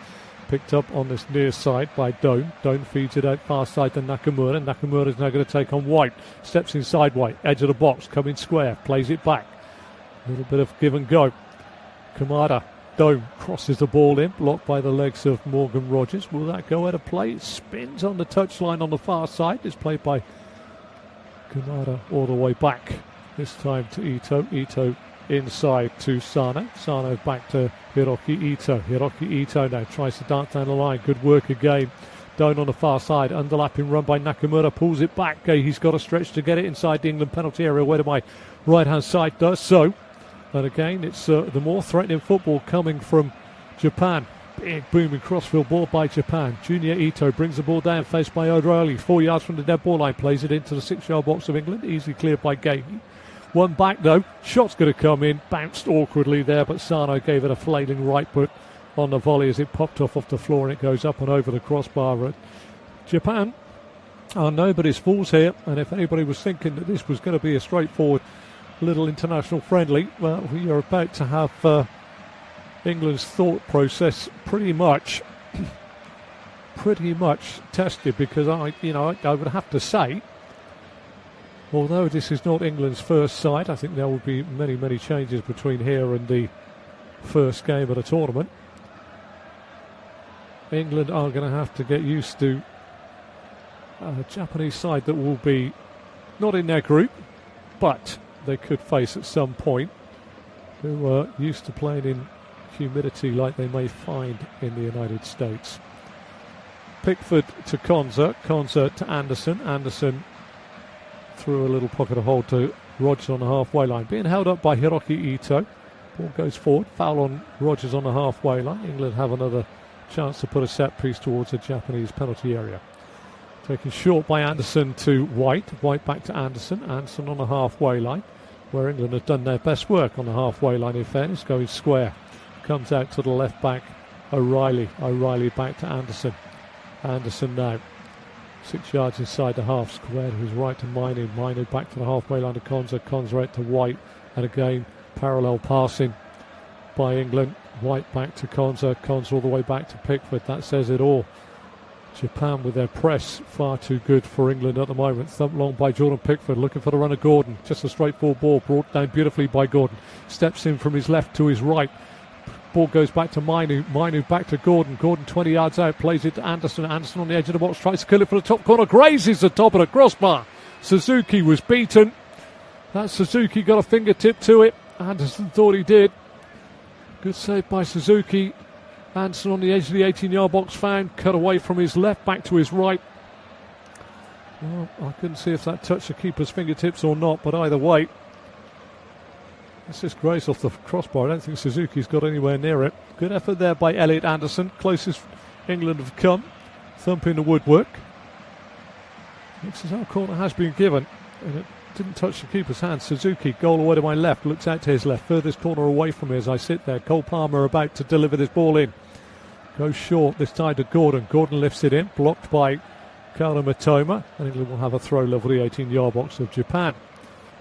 Picked up on this near side by Doan. Doan feeds it out far side to Nakamura. Nakamura is now going to take on White. Steps inside White. Edge of the box. Coming square. Plays it back. A little bit of give and go. Kamada. Doan crosses the ball in. Blocked by the legs of Morgan Rogers. Will that go out of play? It spins on the touchline on the far side. It's played by Kamada all the way back. This time to Ito. Ito inside to Sano. Sano back to Hiroki Ito. Hiroki Ito now tries to dance down the line. Good work again. Down on the far side. Underlapping run by Nakamura. Pulls it back. He's got a stretch to get it inside the England penalty area. Where my right hand side does so. And again, it's the more threatening football coming from Japan. Big booming crossfield ball by Japan. Junior Ito brings the ball down, faced by O'Reilly. 4 yards from the dead ball line. Plays it into the 6-yard box of England. Easily cleared by Gahey. One back though. Shot's going to come in. Bounced awkwardly there, but Sano gave it a flailing right foot on the volley as it popped off the floor and it goes up and over the crossbar. Japan are nobody's fools here, and if anybody was thinking that this was going to be a straightforward little international friendly, well, we are about to have England's thought process pretty much tested, because I would have to say, although this is not England's first side, I think there will be many changes between here and the first game of the tournament. England are going to have to get used to a Japanese side that will be not in their group, but they could face at some point, who are used to playing in humidity like they may find in the United States. Pickford to Konza, Konza to Anderson, Anderson through a little pocket of hole to Rogers on the halfway line, being held up by Hiroki Ito. Ball goes forward, foul on Rogers on the halfway line. England have another chance to put a set piece towards the Japanese penalty area. Taken short by Anderson to White. White back to Anderson. Anderson on the halfway line, where England have done their best work on the halfway line, in fairness, going square. Comes out to the left back, O'Reilly. O'Reilly back to Anderson. Anderson now 6 yards inside the half square to his right to Mainu. Mainu back to the halfway line to Konza. Konza out to White. And again, parallel passing by England. White back to Konza. Konza all the way back to Pickford. That says it all. Japan with their press far too good for England at the moment. Thumped long by Jordan Pickford, looking for the run of Gordon. Just a straightforward ball brought down beautifully by Gordon. Steps in from his left to his right. Ball goes back to Mainu. Mainu back to Gordon. Gordon 20 yards out, plays it to Anderson. Anderson on the edge of the box, tries to kill it for the top corner. Grazes the top of the crossbar. Suzuki was beaten. That Suzuki got a fingertip to it. Anderson thought he did. Good save by Suzuki. Anderson on the edge of the 18-yard box found. Cut away from his left, back to his right. Well, I couldn't see if that touched the keeper's fingertips or not, but either way, it's just grazed off the crossbar. I don't think Suzuki's got anywhere near it. Good effort there by Elliot Anderson. Closest England have come. Thumping the woodwork. Looks as though a corner has been given, and it didn't touch the keeper's hand. Suzuki, goal away to my left, looks out to his left, furthest corner away from me as I sit there. Cole Palmer about to deliver this ball in. Goes short, this time to Gordon. Gordon lifts it in, blocked by Kaoru Mitoma, and England will have a throw level the 18-yard box of Japan.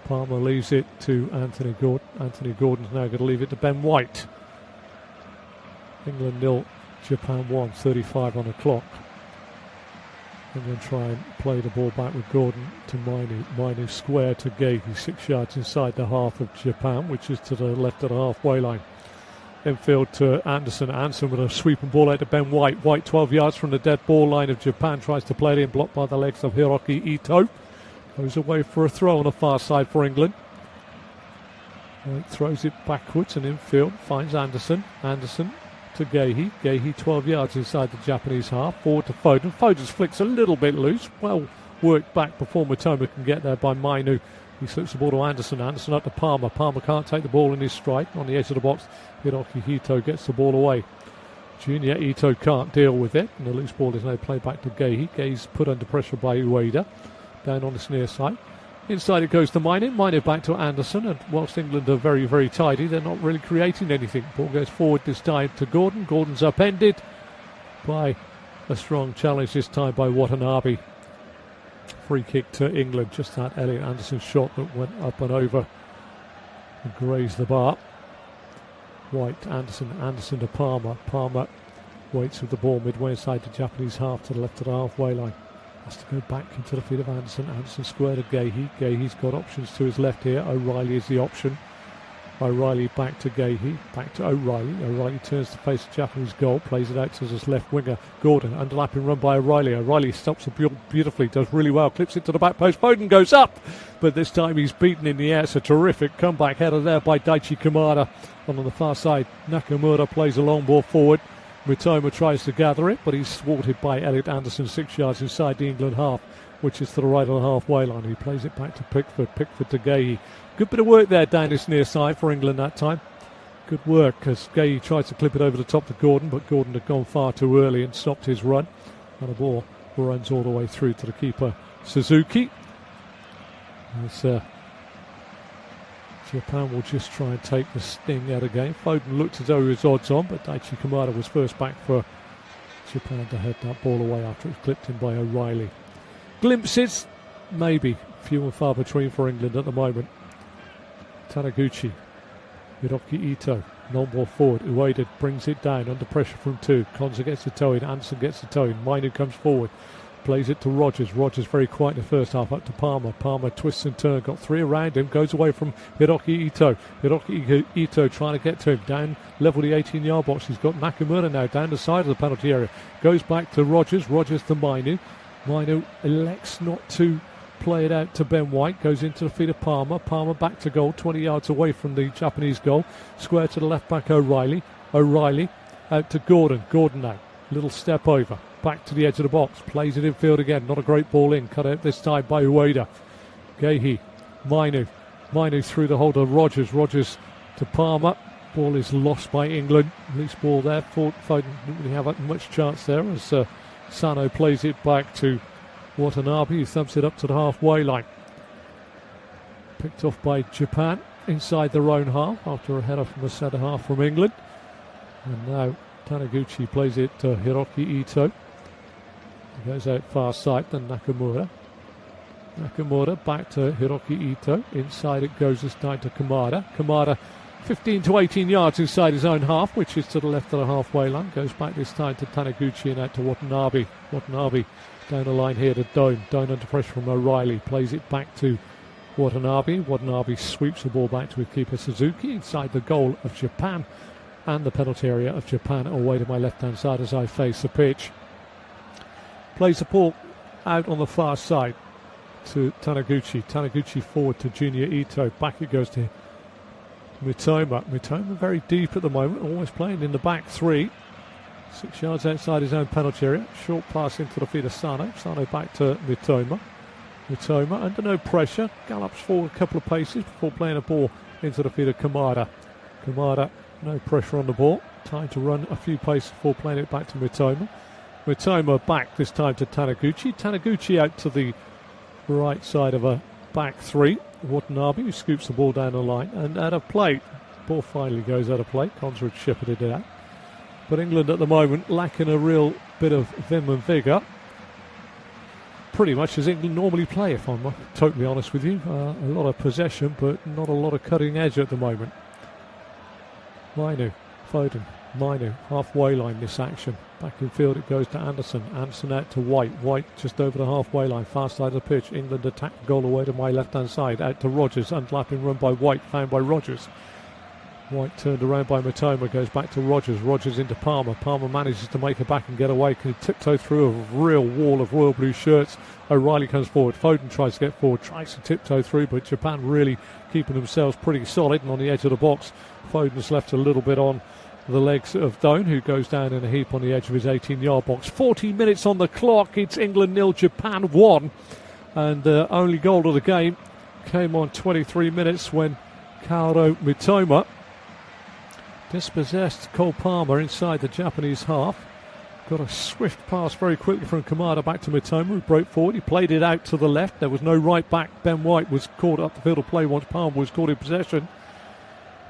Palmer leaves it to Anthony Gordon. Anthony Gordon's now going to leave it to Ben White. England 0, Japan 1, 35 on the clock. England try and play the ball back with Gordon to Mainu. Mainu square to Gahey, 6 yards inside the half of Japan, which is to the left of the halfway line. Infield to Anderson. Anderson with a sweeping ball out to Ben White. White 12 yards from the dead ball line of Japan, tries to play it in, blocked by the legs of Hiroki Ito. Goes away for a throw on the far side for England. Throws it backwards and infield, finds Anderson. Anderson to Gahey. Gahey 12 yards inside the Japanese half. Forward to Foden. Foden's flicks a little bit loose. Well worked back before Mitoma can get there by Mainu. He slips the ball to Anderson. Anderson up to Palmer. Palmer can't take the ball in his stride. On the edge of the box, Hiroki Ito gets the ball away. Junior Ito can't deal with it, and the loose ball is now played back to Gahey. Gahey's put under pressure by Ueda. Down on this near side. Inside it goes to Mainu. Mainu back to Anderson, and whilst England are very tidy, they're not really creating anything. Ball goes forward this time to Gordon. Gordon's upended by a strong challenge this time by Watanabe. free kick to England. Just that Elliot Anderson shot that went up and over and grazed the bar. White, Anderson to Palmer. Palmer waits with the ball midway inside the Japanese half to the left of the halfway line. Has to go back into the feet of Anderson. Anderson square to Gahey. Gahey's got options to his left here. O'Reilly is the option. O'Reilly back to Gahey, back to O'Reilly. O'Reilly turns to face the Japanese goal, plays it out to his left winger, Gordon. Underlapping run by O'Reilly. O'Reilly stops the ball beautifully, does really well, clips it to the back post. Foden goes up, but this time he's beaten in the air. It's a terrific comeback header there by Daichi Kamada. On the far side, Nakamura plays a long ball forward. Mitoma tries to gather it, but he's thwarted by Elliot Anderson 6 yards inside the England half, which is to the right of the halfway line. He plays it back to Pickford. Pickford to Gahey. Good bit of work there down this near side for England that time. Good work as Gahey tries to clip it over the top to Gordon, but Gordon had gone far too early and stopped his run. And the ball runs all the way through to the keeper, Suzuki. As Japan will just try and take the sting out again. Foden looked as though he was odds on, but Daichi Kamada was first back for Japan to head that ball away after it was clipped in by O'Reilly. Glimpses, maybe, few and far between for England at the moment. Taniguchi, Hiroki Ito, long ball forward. Ueda brings it down under pressure from two. Konza gets the toe in, Anderson gets the toe in. Mainu comes forward, plays it to Rogers. Rogers very quiet in the first half, up to Palmer. Palmer twists and turns, got three around him, goes away from Hiroki Ito. Hiroki Ito trying to get to him, down level the 18-yard box. He's got Nakamura now down the side of the penalty area. Goes back to Rogers, Rogers to Mainu. Mainu elects not to play it out to Ben White, goes into the feet of Palmer. Palmer back to goal, 20 yards away from the Japanese goal. Square to the left back, O'Reilly. O'Reilly out to Gordon. Gordon now, little step over, back to the edge of the box, plays it in field again. Not a great ball in, cut out this time by Ueda. Gahey, Mainu through the hold of Rogers. Rogers to Palmer. Ball is lost by England. Loose ball there. Foden didn't really have much chance there as Sano plays it back to Watanabe, who thumps it up to the halfway line. Picked off by Japan inside their own half after a header from the centre half from England. And now Taniguchi plays it to Hiroki Ito. He goes out far side, then Nakamura. Nakamura back to Hiroki Ito. Inside it goes this time to Kamada. Kamada 15 to 18 yards inside his own half, which is to the left of the halfway line. Goes back this time to Taniguchi and out to Watanabe. Watanabe down the line here to Doan. Doan under pressure from O'Reilly. Plays it back to Watanabe. Watanabe sweeps the ball back to his keeper Suzuki inside the goal of Japan and the penalty area of Japan away to my left-hand side as I face the pitch. Plays the ball out on the far side to Taniguchi. Taniguchi forward to Junior Ito. Back it goes to Mitoma. Mitoma very deep at the moment, always playing in the back three. 6 yards outside his own penalty area. Short pass into the feet of Sano. Sano back to Mitoma. Mitoma under no pressure. Gallops forward a couple of paces before playing a ball into the feet of Kamada. Kamada, no pressure on the ball. Time to run a few paces before playing it back to Mitoma. Mitoma back this time to Taniguchi. Taniguchi out to the right side of a back three. Watanabe, who scoops the ball down the line and out of play. Ball finally goes out of play. Konza shepherded it out. But England at the moment lacking a real bit of vim and vigour. Pretty much as England normally play, if I'm totally honest with you. A lot of possession, but not a lot of cutting edge at the moment. Mainu, Foden, Mainu, halfway line this action. Back in field it goes to Anderson. Anderson out to White. White just over the halfway line, far side of the pitch. England attack the goal away to my left-hand side. Out to Rogers, underlapping run by White, found by Rogers. White turned around by Mitoma, goes back to Rogers. Rogers into Palmer. Palmer manages to make it back and get away. Can tiptoe through a real wall of royal blue shirts. O'Reilly comes forward. Foden tries to get forward, tries to tiptoe through, but Japan really keeping themselves pretty solid and on the edge of the box. Foden's left a little bit on the legs of Doan, who goes down in a heap on the edge of his 18-yard box. 40 minutes on the clock. It's England 0, Japan 1. And the only goal of the game came on 23 minutes when Kaoru Mitoma dispossessed Cole Palmer inside the Japanese half. Got a swift pass very quickly from Kamada back to Mitoma, who broke forward. He played it out to the left. There was no right back. Ben White was caught up the field of play once Palmer was caught in possession.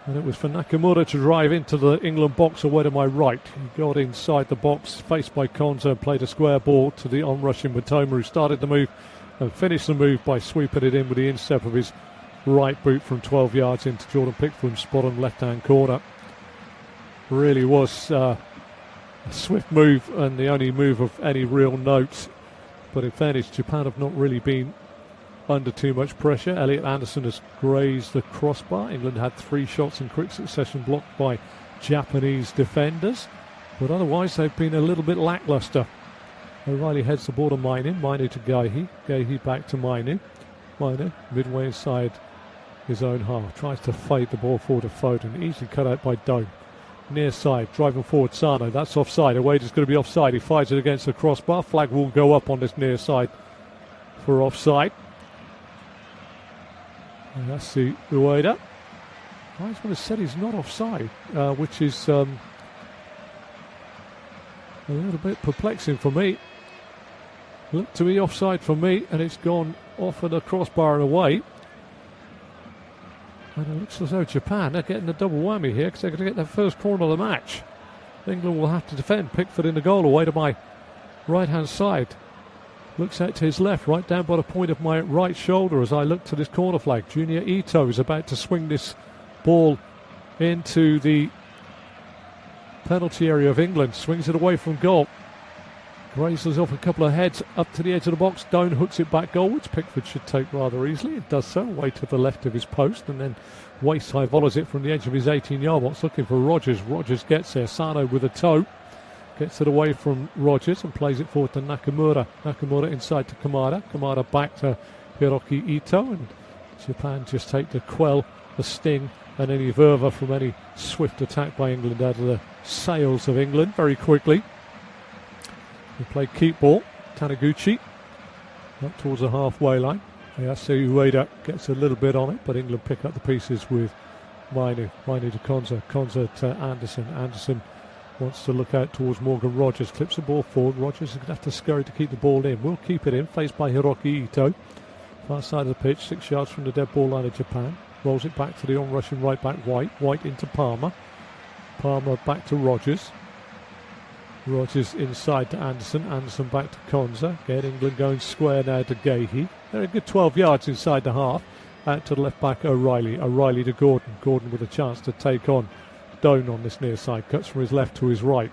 And it was for Nakamura to drive into the England box away to my right. He got inside the box, faced by Konza, and played a square ball to the onrushing Mitoma, who started to move and finished the move by sweeping it in with the instep of his right boot from 12 yards into Jordan Pickford's spot on left-hand corner. Really was a swift move and the only move of any real note. But in fairness, Japan have not really been under too much pressure. Elliot Anderson has grazed the crossbar. England had 3 shots in quick succession blocked by Japanese defenders. But otherwise, they've been a little bit lacklustre. O'Reilly heads the ball to Mainu. Mainu to Gahey. Gahey back to Mainu. Mainu midway inside his own half. Tries to fade the ball forward to Foden. Easily cut out by Dome. Near side, driving forward Sano. That's offside. Ueda's going to be offside. He fires it against the crossbar. Flag will go up on this near side for offside. And that's the Ueda. I was going to say he's not offside, which is a little bit perplexing for me. Looked to be offside for me, and it's gone off of the crossbar and away. And it looks as though Japan are getting a double whammy here because they're going to get their first corner of the match. England will have to defend. Pickford in the goal away to my right-hand side. Looks out to his left, right down by the point of my right shoulder as I look to this corner flag. Junior Ito is about to swing this ball into the penalty area of England. Swings it away from goal. Grazes off a couple of heads up to the edge of the box. Doan hooks it back goal, which Pickford should take rather easily. It does so, away to the left of his post, and then waist high volleys it from the edge of his 18-yard box, looking for Rogers. Rogers gets there. Sano with a toe. Gets it away from Rogers and plays it forward to Nakamura. Nakamura inside to Kamada. Kamada back to Hiroki Ito, and Japan just take to quell the sting and any verve from any swift attack by England out of the sails of England very quickly. We play keep ball. Taniguchi up towards the halfway line. Ayasu Ueda gets a little bit on it, but England pick up the pieces with Mainu. Mainu to Konza. Konza to Anderson. Anderson wants to look out towards Morgan Rogers. Clips the ball forward. Rogers is going to have to scurry to keep the ball in. Will keep it in. Faced by Hiroki Ito. Far side of the pitch, 6 yards from the dead ball line of Japan. Rolls it back to the on-rushing right back White. White into Palmer. Palmer back to Rogers. Rogers inside to Anderson. Anderson back to Konza. Get England going square now to Gahey. They're a good 12 yards inside the half. Out to the left back O'Reilly. O'Reilly to Gordon. Gordon with a chance to take on Doan on this near side. Cuts from his left to his right.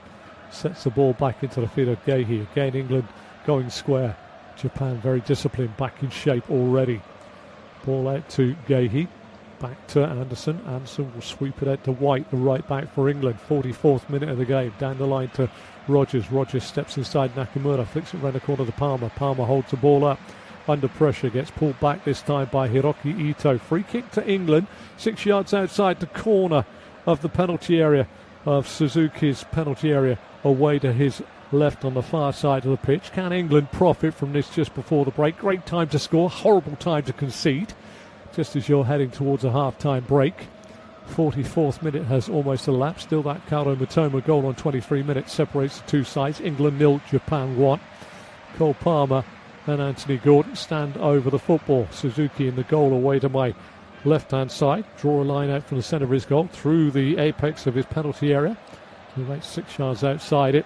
Sets the ball back into the field of Gahey. Again England going square. Japan very disciplined. Back in shape already. Ball out to Gahey. Back to Anderson. Anderson will sweep it out to White, the right back for England. 44th minute of the game. Down the line to Rogers. Rogers steps inside Nakamura. Flicks it around the corner to Palmer. Palmer holds the ball up. Under pressure. Gets pulled back this time by Hiroki Ito. Free kick to England. 6 yards outside the corner of the penalty area of Suzuki's penalty area. Away to his left on the far side of the pitch. Can England profit from this just before the break? Great time to score. Horrible time to concede. Just as you're heading towards a half-time break. 44th minute has almost elapsed. Still that Kaoru Mitoma goal on 23 minutes separates the two sides. England 0, Japan 1. Cole Palmer and Anthony Gordon stand over the football. Suzuki in the goal away to my left-hand side. Draw a line out from the centre of his goal through the apex of his penalty area. He makes 6 yards outside it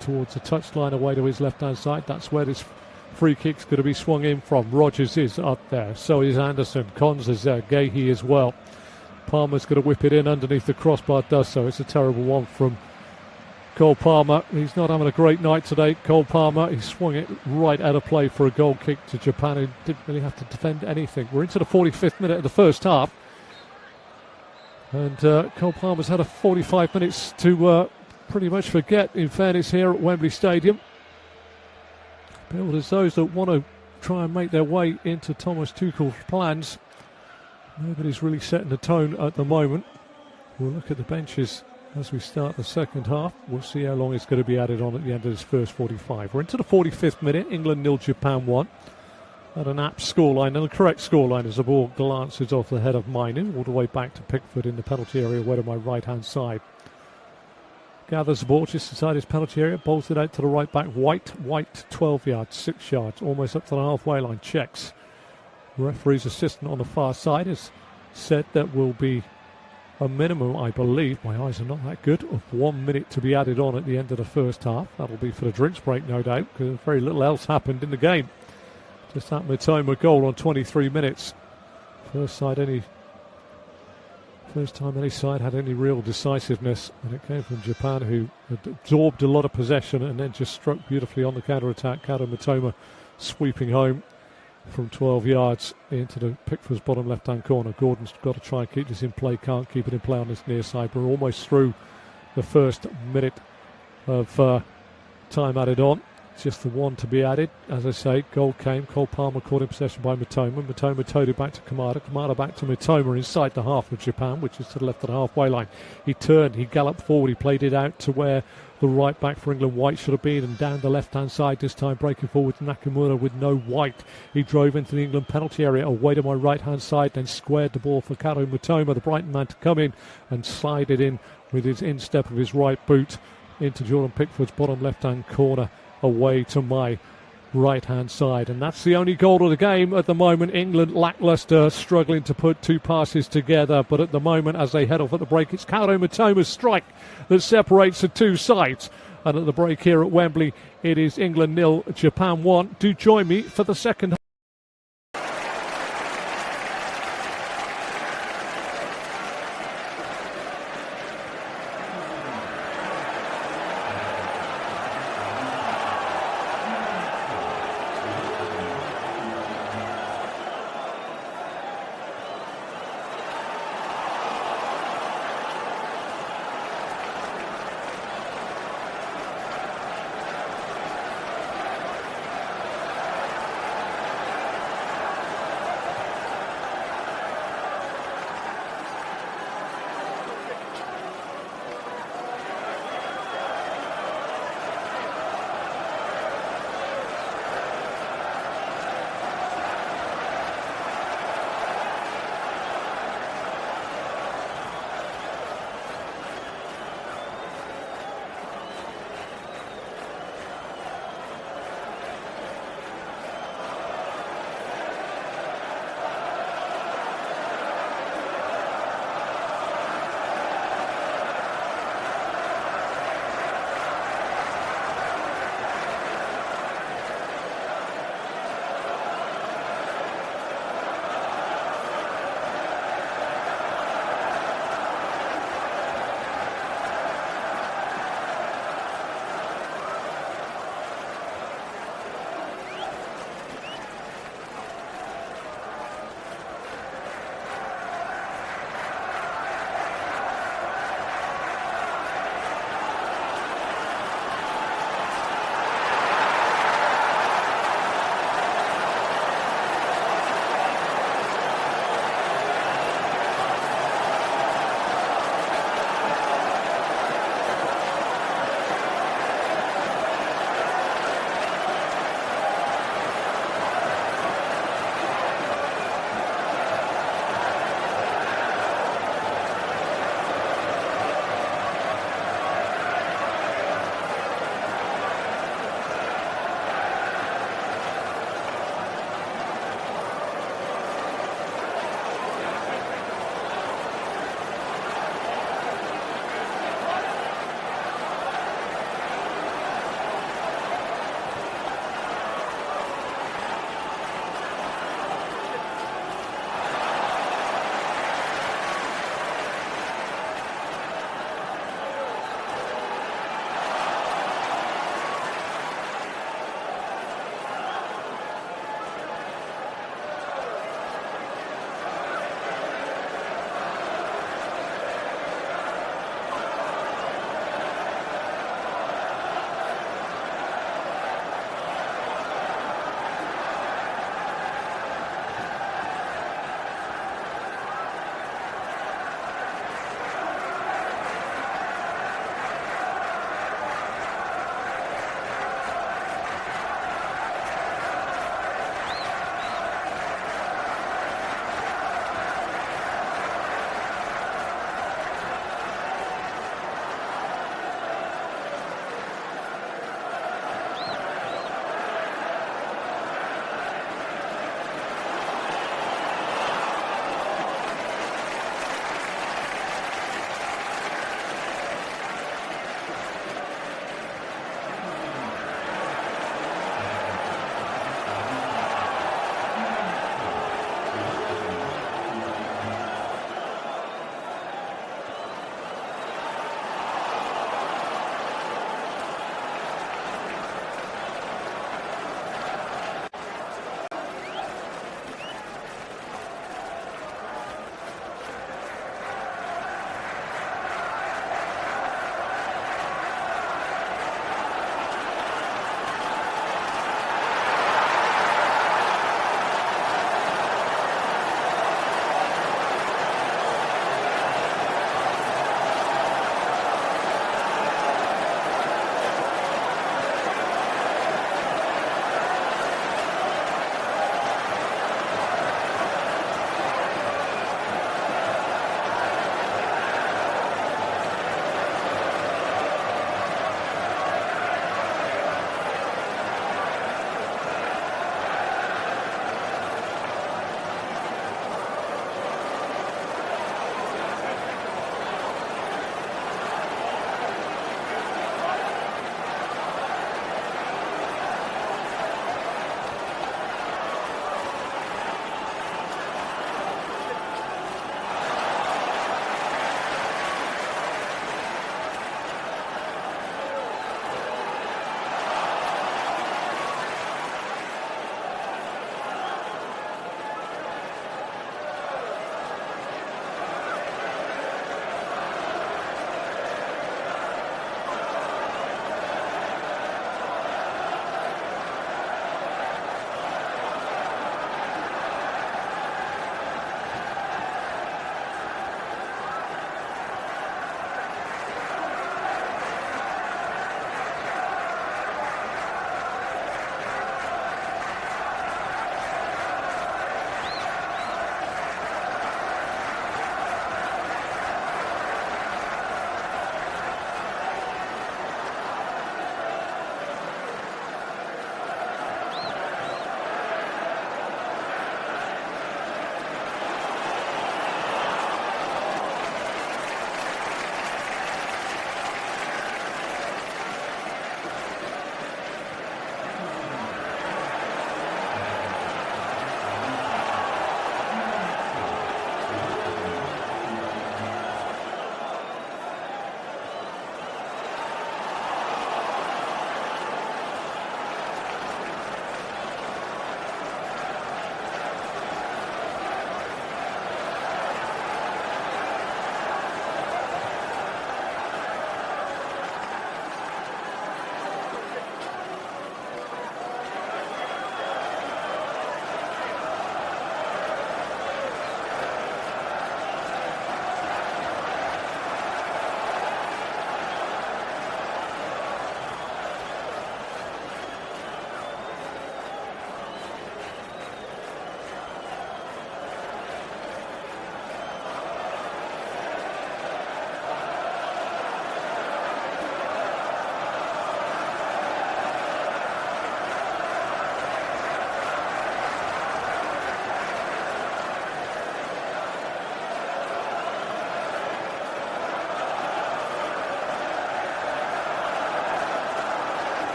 towards the touchline away to his left-hand side. That's where this free kick's going to be swung in from. Rogers is up there. So is Anderson. Konza's there. Gahey as well. Palmer's going to whip it in underneath the crossbar. Does so. It's a terrible one from Cole Palmer. He's not having a great night today. Cole Palmer, he swung it right out of play for a goal kick to Japan, who didn't really have to defend anything. We're into the 45th minute of the first half. And Cole Palmer's had a 45 minutes to pretty much forget, in fairness, here at Wembley Stadium. Billed as those that want to try and make their way into Thomas Tuchel's plans. Nobody's really setting the tone at the moment. We'll look at the benches as we start the second half. We'll see how long it's going to be added on at the end of this first 45. We're into the 45th minute. England 0, Japan 1. At an apt scoreline, and the correct scoreline as the ball glances off the head of Mainu, all the way back to Pickford in the penalty area, way to my right-hand side. Gathers the ball just inside his penalty area, bolts it out to the right back. White 12 yards, 6 yards, almost up to the halfway line. Checks. Referee's assistant on the far side has said that will be a minimum, I believe, my eyes are not that good, of 1 minute to be added on at the end of the first half. That'll be for the drinks break, no doubt, because very little else happened in the game. Just that Mitoma goal on 23 minutes. First time any side had any real decisiveness, and it came from Japan, who had absorbed a lot of possession and then just struck beautifully on the counter-attack. Kato Mitoma sweeping home from 12 yards into the Pickford's bottom left-hand corner. Gordon's got to try and keep this in play, can't keep it in play on this near side. We're almost through the first minute of time added on. Just the one to be added. As I say, goal came. Cole Palmer caught in possession by Mitoma. Mitoma towed it back to Kamada. Kamada back to Mitoma inside the half of Japan, which is to the left of the halfway line. He turned, he galloped forward, he played it out to where the right back for England, White, should have been, and down the left-hand side this time, breaking forward to Nakamura with no White. He drove into the England penalty area, away to my right-hand side, then squared the ball for Kato Mitoma, the Brighton man, to come in and slide it in with his instep of his right boot into Jordan Pickford's bottom left-hand corner, away to my right-hand side. And that's the only goal of the game at the moment. England lacklustre, struggling to put two passes together, but at the moment, as they head off at the break, it's Kato Mitoma's strike that separates the two sides. And at the break here at Wembley, it is England 0, Japan 1. Do join me for the second half.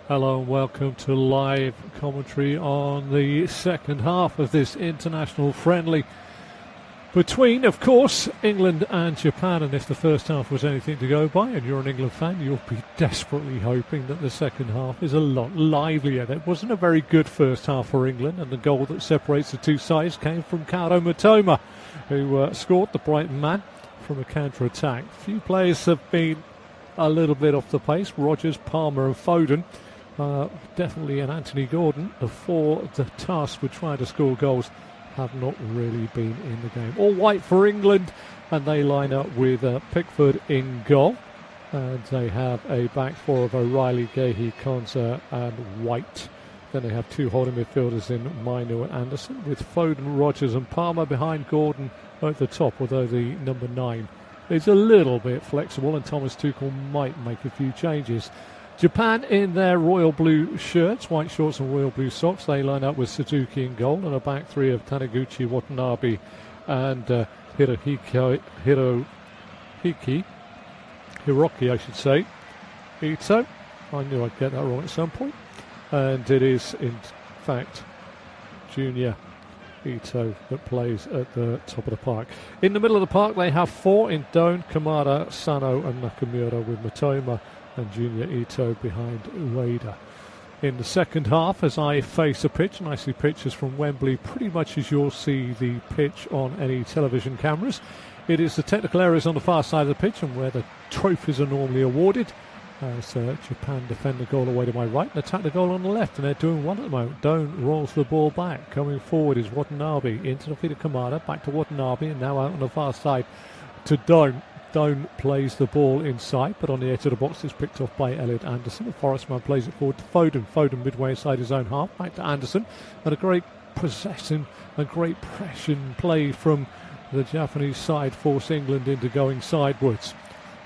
Hello and welcome to live commentary on the second half of this international friendly between, of course, England and Japan. And if the first half was anything to go by and you're an England fan, you'll be desperately hoping that the second half is a lot livelier. There wasn't a very good first half for England, and the goal that separates the two sides came from Kaoru Mitoma, who scored, the Brighton man, from a counter-attack. A few players have been a little bit off the pace. Rodgers, Palmer and Foden. Definitely an Anthony Gordon. The four tasked with trying to score goals have not really been in the game. All white for England, and they line up with Pickford in goal. And they have a back four of O'Reilly, Gahey, Konsa and White. Then they have two holding midfielders in Mainu and Anderson, with Foden, Rodgers and Palmer behind Gordon at the top, although the number 9 is a little bit flexible and Thomas Tuchel might make a few changes. Japan in their royal blue shirts, white shorts and royal blue socks. They line up with Suzuki in goal and a back three of Taniguchi, Watanabe and Hiroki, I should say, Ito. I knew I'd get that wrong at some point. And it is, in fact, Junior Ito that plays at the top of the park. In the middle of the park, they have four in Doan, Kamada, Sano and Nakamura, with Mitoma and Junior Ito behind Ueda. In the second half, as I face the pitch, and I see pictures from Wembley pretty much as you'll see the pitch on any television cameras, it is the technical areas on the far side of the pitch and where the trophies are normally awarded. As Japan defend the goal away to my right and attack the goal on the left, and they're doing one at the moment. Doan rolls the ball back. Coming forward is Watanabe into the feet of Kamada, back to Watanabe, and now out on the far side to Doan. Doan plays the ball inside, but on the edge of the box it's picked off by Elliot Anderson. The Forest man plays it forward to Foden. Foden midway inside his own half, back to Anderson, and a great possession, a great pressing play from the Japanese side force England into going sidewards.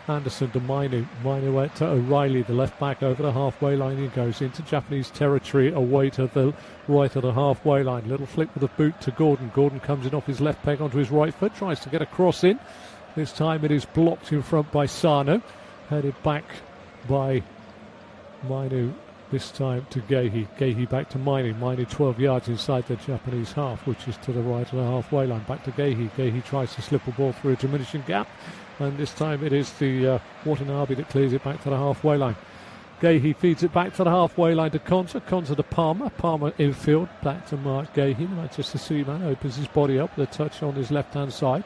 Anderson to Mainu, Mainu to O'Reilly, the left back over the halfway line. He goes into Japanese territory, away to the right of the halfway line. Little flick with the boot to Gordon. Gordon comes in off his left peg onto his right foot, tries to get a cross in. This time it is blocked in front by Sano, headed back by Mainu, this time to Gahey. Gahey back to Mainu. Mainu 12 yards inside the Japanese half, which is to the right of the halfway line. Back to Gahey. Gahey tries to slip a ball through a diminishing gap, and this time it is the Watanabe that clears it back to the halfway line. Gahey feeds it back to the halfway line to Konsa. Konsa to Palmer. Palmer infield, back to Mark Gahey. The Manchester City man opens his body up with a touch on his left-hand side.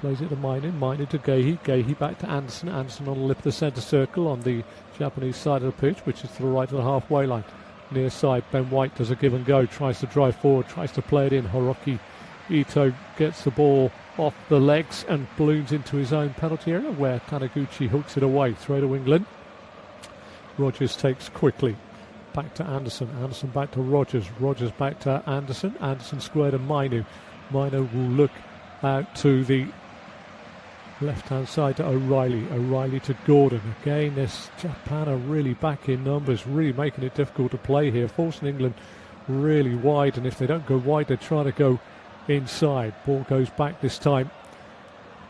Plays it to Mainu. Mainu to Gahey. Gahey back to Anderson. Anderson on the lip of the centre circle on the Japanese side of the pitch, which is to the right of the halfway line. Near side, Ben White does a give and go, tries to drive forward, tries to play it in. Hiroki Ito gets the ball off the legs and balloons into his own penalty area, where Taniguchi hooks it away. Throw to England. Rodgers takes quickly. Back to Anderson. Anderson back to Rodgers. Rodgers back to Anderson. Anderson square to Mainu. Mainu will look out to the left-hand side to O'Reilly. O'Reilly to Gordon. Again, this Japan are really back in numbers, really making it difficult to play here, forcing England really wide, and if they don't go wide, they try to go inside. Ball goes back this time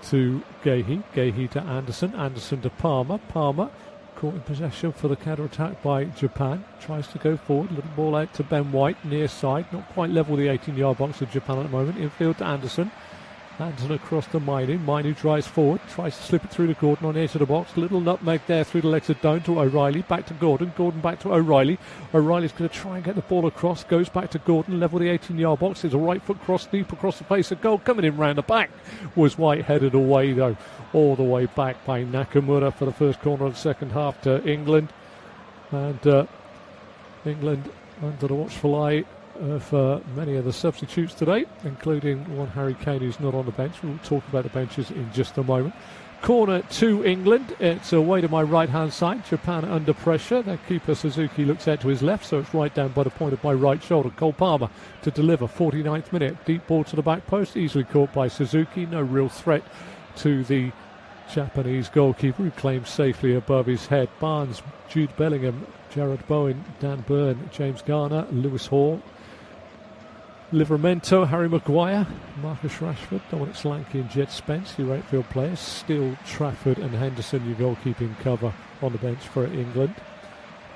to Gahey. Gahey to Anderson. Anderson to Palmer. Palmer caught in possession for the counter-attack by Japan. Tries to go forward. Little ball out to Ben White, near side. Not quite level the 18-yard box of Japan at the moment. Infield to Anderson. Anderson across to Mainu. Mainu drives forward, tries to slip it through to Gordon on the edge of the box. Little nutmeg there through the legs of Doan to O'Reilly. Back to Gordon. Gordon back to O'Reilly. O'Reilly's going to try and get the ball across. Goes back to Gordon. Level the 18-yard box. There's a right foot cross deep across the face of goal. Coming in round the back was White, headed away though. All the way back by Nakamura for the first corner of the second half to England. And England under the watchful eye of many of the substitutes today, including one Harry Kane who's not on the bench. We'll talk about the benches in just a moment. Corner to England. It's away to my right-hand side. Japan under pressure. Their keeper Suzuki looks out to his left, so it's right down by the point of my right shoulder. Cole Palmer to deliver. 49th minute. Deep ball to the back post. Easily caught by Suzuki. No real threat to the Japanese goalkeeper, who claims safely above his head. Barnes, Jude Bellingham, Jared Bowen, Dan Burn, James Garner, Lewis Hall, Livramento, Harry Maguire, Marcus Rashford, Dominic Solanke and Jed Spence, your outfield players. Still Trafford and Henderson, your goalkeeping cover on the bench for England.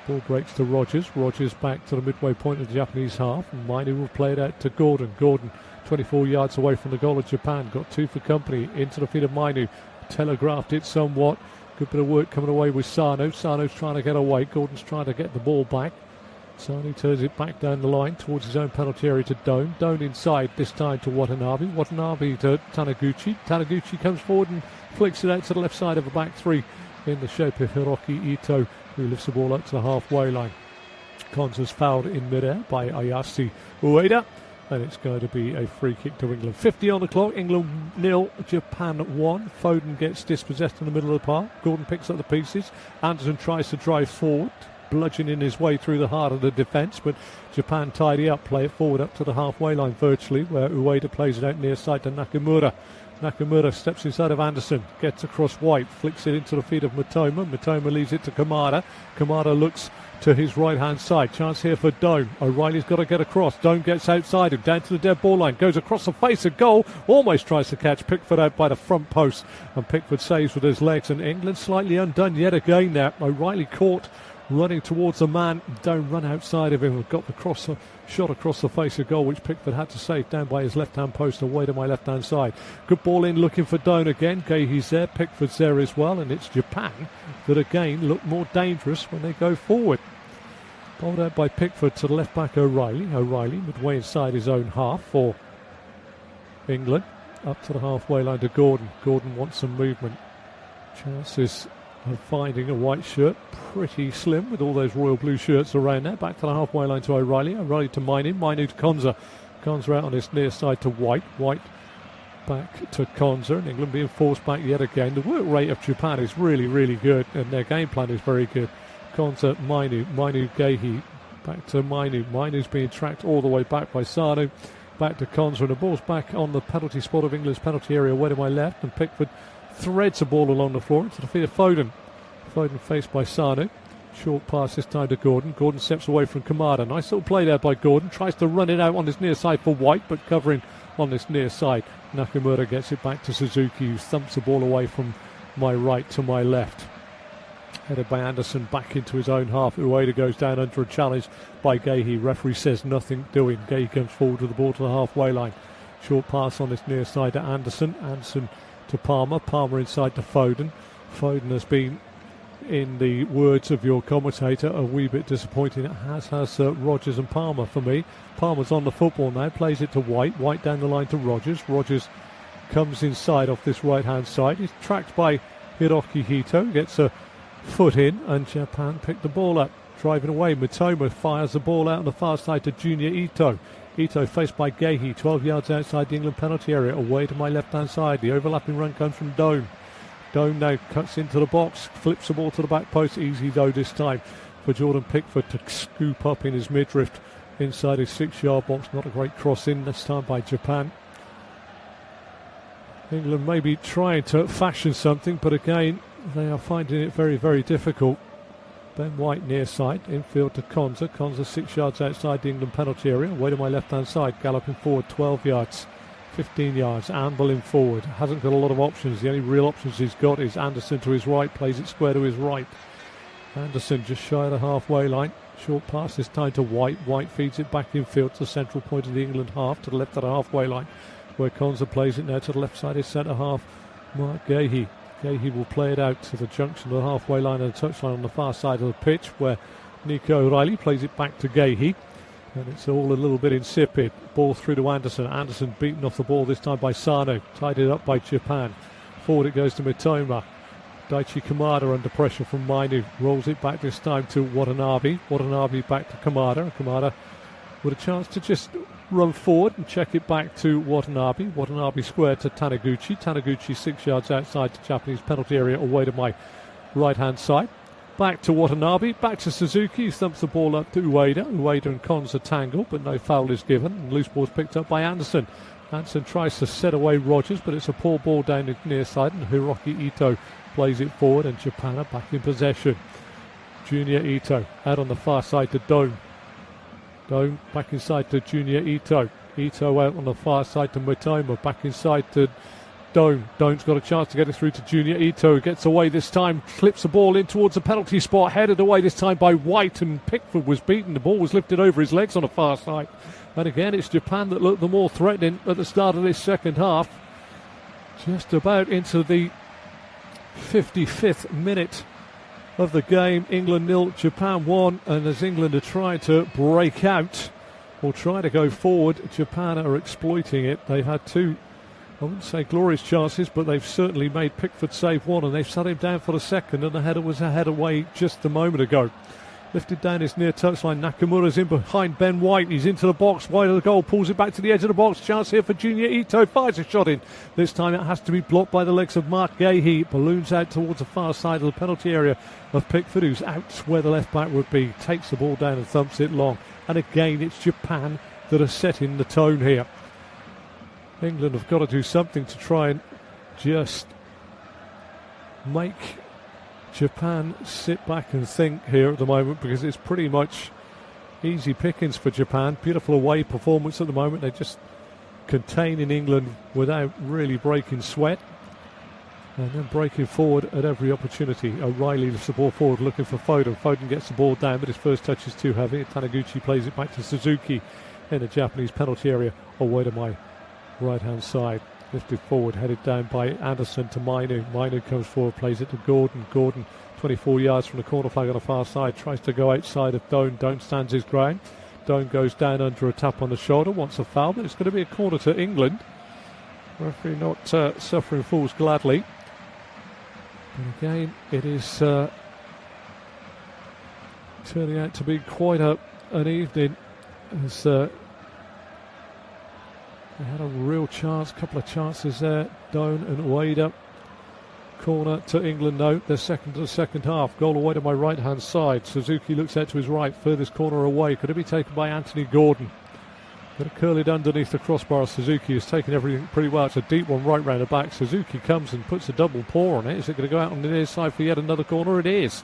Ball breaks to Rogers. Rogers back to the midway point of the Japanese half. And Mainu will play it out to Gordon. Gordon 24 yards away from the goal of Japan. Got two for company. Into the feet of Mainu. Telegraphed it somewhat. Good bit of work coming away with Sano. Sano's trying to get away. Gordon's trying to get the ball back. Sano turns it back down the line towards his own penalty area to Doan. Doan inside, this time to Watanabe. Watanabe to Taniguchi. Taniguchi comes forward and flicks it out to the left side of the back three in the shape of Hiroki Ito, who lifts the ball up to the halfway line. Konza's fouled in midair by Ayase Ueda, and it's going to be a free kick to England. 50 on the clock, England 0, Japan 1. Foden gets dispossessed in the middle of the park. Gordon picks up the pieces. Anderson tries to drive forward, bludgeoning his way through the heart of the defence, but Japan tidy up, play it forward up to the halfway line virtually, where Ueda plays it out near side to Nakamura. Nakamura steps inside of Anderson, gets across White, flicks it into the feet of Matoma. Matoma leaves it to Kamada. Kamada looks to his right-hand side. Chance here for Doan. O'Reilly's got to get across. Doan gets outside him, down to the dead ball line, goes across the face of goal, almost tries to catch Pickford out by the front post, and Pickford saves with his legs, and England slightly undone yet again there. O'Reilly caught running towards the man. Doan run outside of him and got the shot across the face of goal, which Pickford had to save down by his left-hand post away to my left-hand side. Good ball in, looking for Doan again. Gayhe's there, Pickford's there as well, and it's Japan that again look more dangerous when they go forward. Bowled out by Pickford to the left-back O'Reilly. O'Reilly midway inside his own half for England. Up to the halfway line to Gordon. Gordon wants some movement. Chances of finding a white shirt, pretty slim with all those royal blue shirts around there. Back to the halfway line to O'Reilly. O'Reilly to Mainu. Mainu to Konza. Konza out on his near side to White. White back to Konza, and England being forced back yet again. The work rate of Japan is really, really good, and their game plan is very good. Konza, Mainu. Mainu, Gayhe. Back to Mainu. Mainu's being tracked all the way back by Sano. Back to Konza, and the ball's back on the penalty spot of England's penalty area away to my left, and Pickford threads the ball along the floor into the feet of Foden. Foden faced by Sano. Short pass this time to Gordon. Gordon steps away from Kamada. Nice little play there by Gordon. Tries to run it out on his near side for White, but covering on this near side. Nakamura gets it back to Suzuki, who thumps the ball away from my right to my left. Headed by Anderson back into his own half. Ueda goes down under a challenge by Gayhe. Referee says nothing doing. Gayhe comes forward with the ball to the halfway line. Short pass on this near side to Anderson. Anderson to Palmer. Palmer inside to Foden. Foden has been, in the words of your commentator, a wee bit disappointing. It has Rogers and Palmer for me. Palmer's on the football now, plays it to White. White down the line to Rogers. Rogers comes inside off this right-hand side. He's tracked by Hiroki Ito, gets a foot in, and Japan pick the ball up. Driving away, Matoma fires the ball out on the far side to Junior Ito. Ito faced by Gayhe, 12 yards outside the England penalty area, away to my left-hand side. The overlapping run comes from Doan. Doan now cuts into the box, flips the ball to the back post, easy though this time for Jordan Pickford to scoop up in his midriff inside his 6-yard box. Not a great cross in this time by Japan. England may be trying to fashion something, but again, they are finding it very, very difficult. Ben White near side, infield to Konza. Konza 6 yards outside the England penalty area, away to my left-hand side, galloping forward 12 yards. 15 yards, ambling forward. Hasn't got a lot of options. The only real options he's got is Anderson to his right, plays it square to his right. Anderson just shy of the halfway line. Short pass this time to White. White feeds it back infield to the central point of the England half, to the left of the halfway line, where Konza plays it now to the left side, his centre half, Mark Gayhe. Gayhe will play it out to the junction of the halfway line and the touchline on the far side of the pitch, where Nico O'Reilly plays it back to Gayhe. And it's all a little bit insipid. Ball through to Anderson. Anderson beaten off the ball this time by Sano. Tied it up by Japan. Forward it goes to Mitoma. Daichi Kamada under pressure from Mainu. Rolls it back this time to Watanabe. Watanabe back to Kamada. Kamada with a chance to just run forward and check it back to Watanabe. Watanabe square to Taniguchi. Taniguchi 6 yards outside the Japanese penalty area, away to my right-hand side. Back to Watanabe, back to Suzuki, he thumps the ball up to Ueda. Ueda and Konza tangle, but no foul is given, and loose ball's picked up by Anderson. Anderson tries to set away Rogers, but it's a poor ball down the near side, and Hiroki Ito plays it forward, and Japan are back in possession. Junior Ito out on the far side to Doan. Doan back inside to Junior Ito. Ito out on the far side to Matoma, back inside to Doan. Doan's got a chance to get it through to Junior Ito. Gets away this time, clips the ball in towards the penalty spot, headed away this time by White, and Pickford was beaten. The ball was lifted over his legs on the far side. And again, it's Japan that looked the more threatening at the start of this second half. Just about into the 55th minute of the game. England 0, Japan 1. And as England are trying to break out or try to go forward, Japan are exploiting it. They've had two, I wouldn't say glorious chances, but they've certainly made Pickford save one, and they've sat him down for the second, and the header was a head away just a moment ago. Lifted down his near touchline. Nakamura's in behind Ben White. He's into the box, wide of the goal, pulls it back to the edge of the box. Chance here for Junior Ito. Fires a shot in. This time it has to be blocked by the legs of Mark Gahey. Balloons out towards the far side of the penalty area of Pickford, who's out where the left back would be. Takes the ball down and thumps it long. And again, it's Japan that are setting the tone here. England have got to do something to try and just make Japan sit back and think here at the moment, because it's pretty much easy pickings for Japan. Beautiful away performance at the moment. They're just containing England without really breaking sweat, and then breaking forward at every opportunity. O'Reilly lifts the ball forward looking for Foden. Foden gets the ball down, but his first touch is too heavy. Taniguchi plays it back to Suzuki in the Japanese penalty area, away to my right hand side. Lifted forward, headed down by Anderson to Mainu. Mainu comes forward, plays it to Gordon. Gordon, 24 yards from the corner flag on the far side, tries to go outside of Doan. Doan stands his ground. Doan goes down under a tap on the shoulder, wants a foul, but it's going to be a corner to England. Referee not suffering fools gladly. And again, it is turning out to be quite an evening, as they had a real chance, couple of chances there. Doan and Wade up. Corner to England now. They're second to the second half. Goal away to my right hand side. Suzuki looks out to his right. Furthest corner away. Could it be taken by Anthony Gordon? Got to curl it underneath the crossbar. Suzuki has taken everything pretty well. It's a deep one right round the back. Suzuki comes and puts a double paw on it. Is it going to go out on the near side for yet another corner? It is.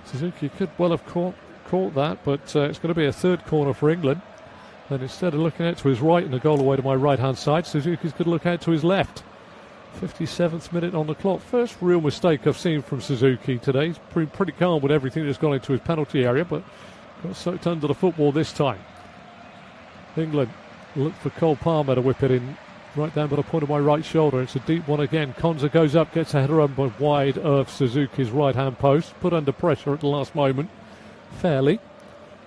Suzuki could well have caught that, but it's going to be a third corner for England. And instead of looking out to his right and the goal away to my right hand side, Suzuki's going to look out to his left. 57th minute on the clock. First real mistake I've seen from Suzuki today. He's pretty calm with everything that's gone into his penalty area, but got soaked under the football this time. England look for Cole Palmer to whip it in right down by the point of my right shoulder. It's a deep one again. Konza goes up, gets a header under wide of Suzuki's right hand post, put under pressure at the last moment fairly,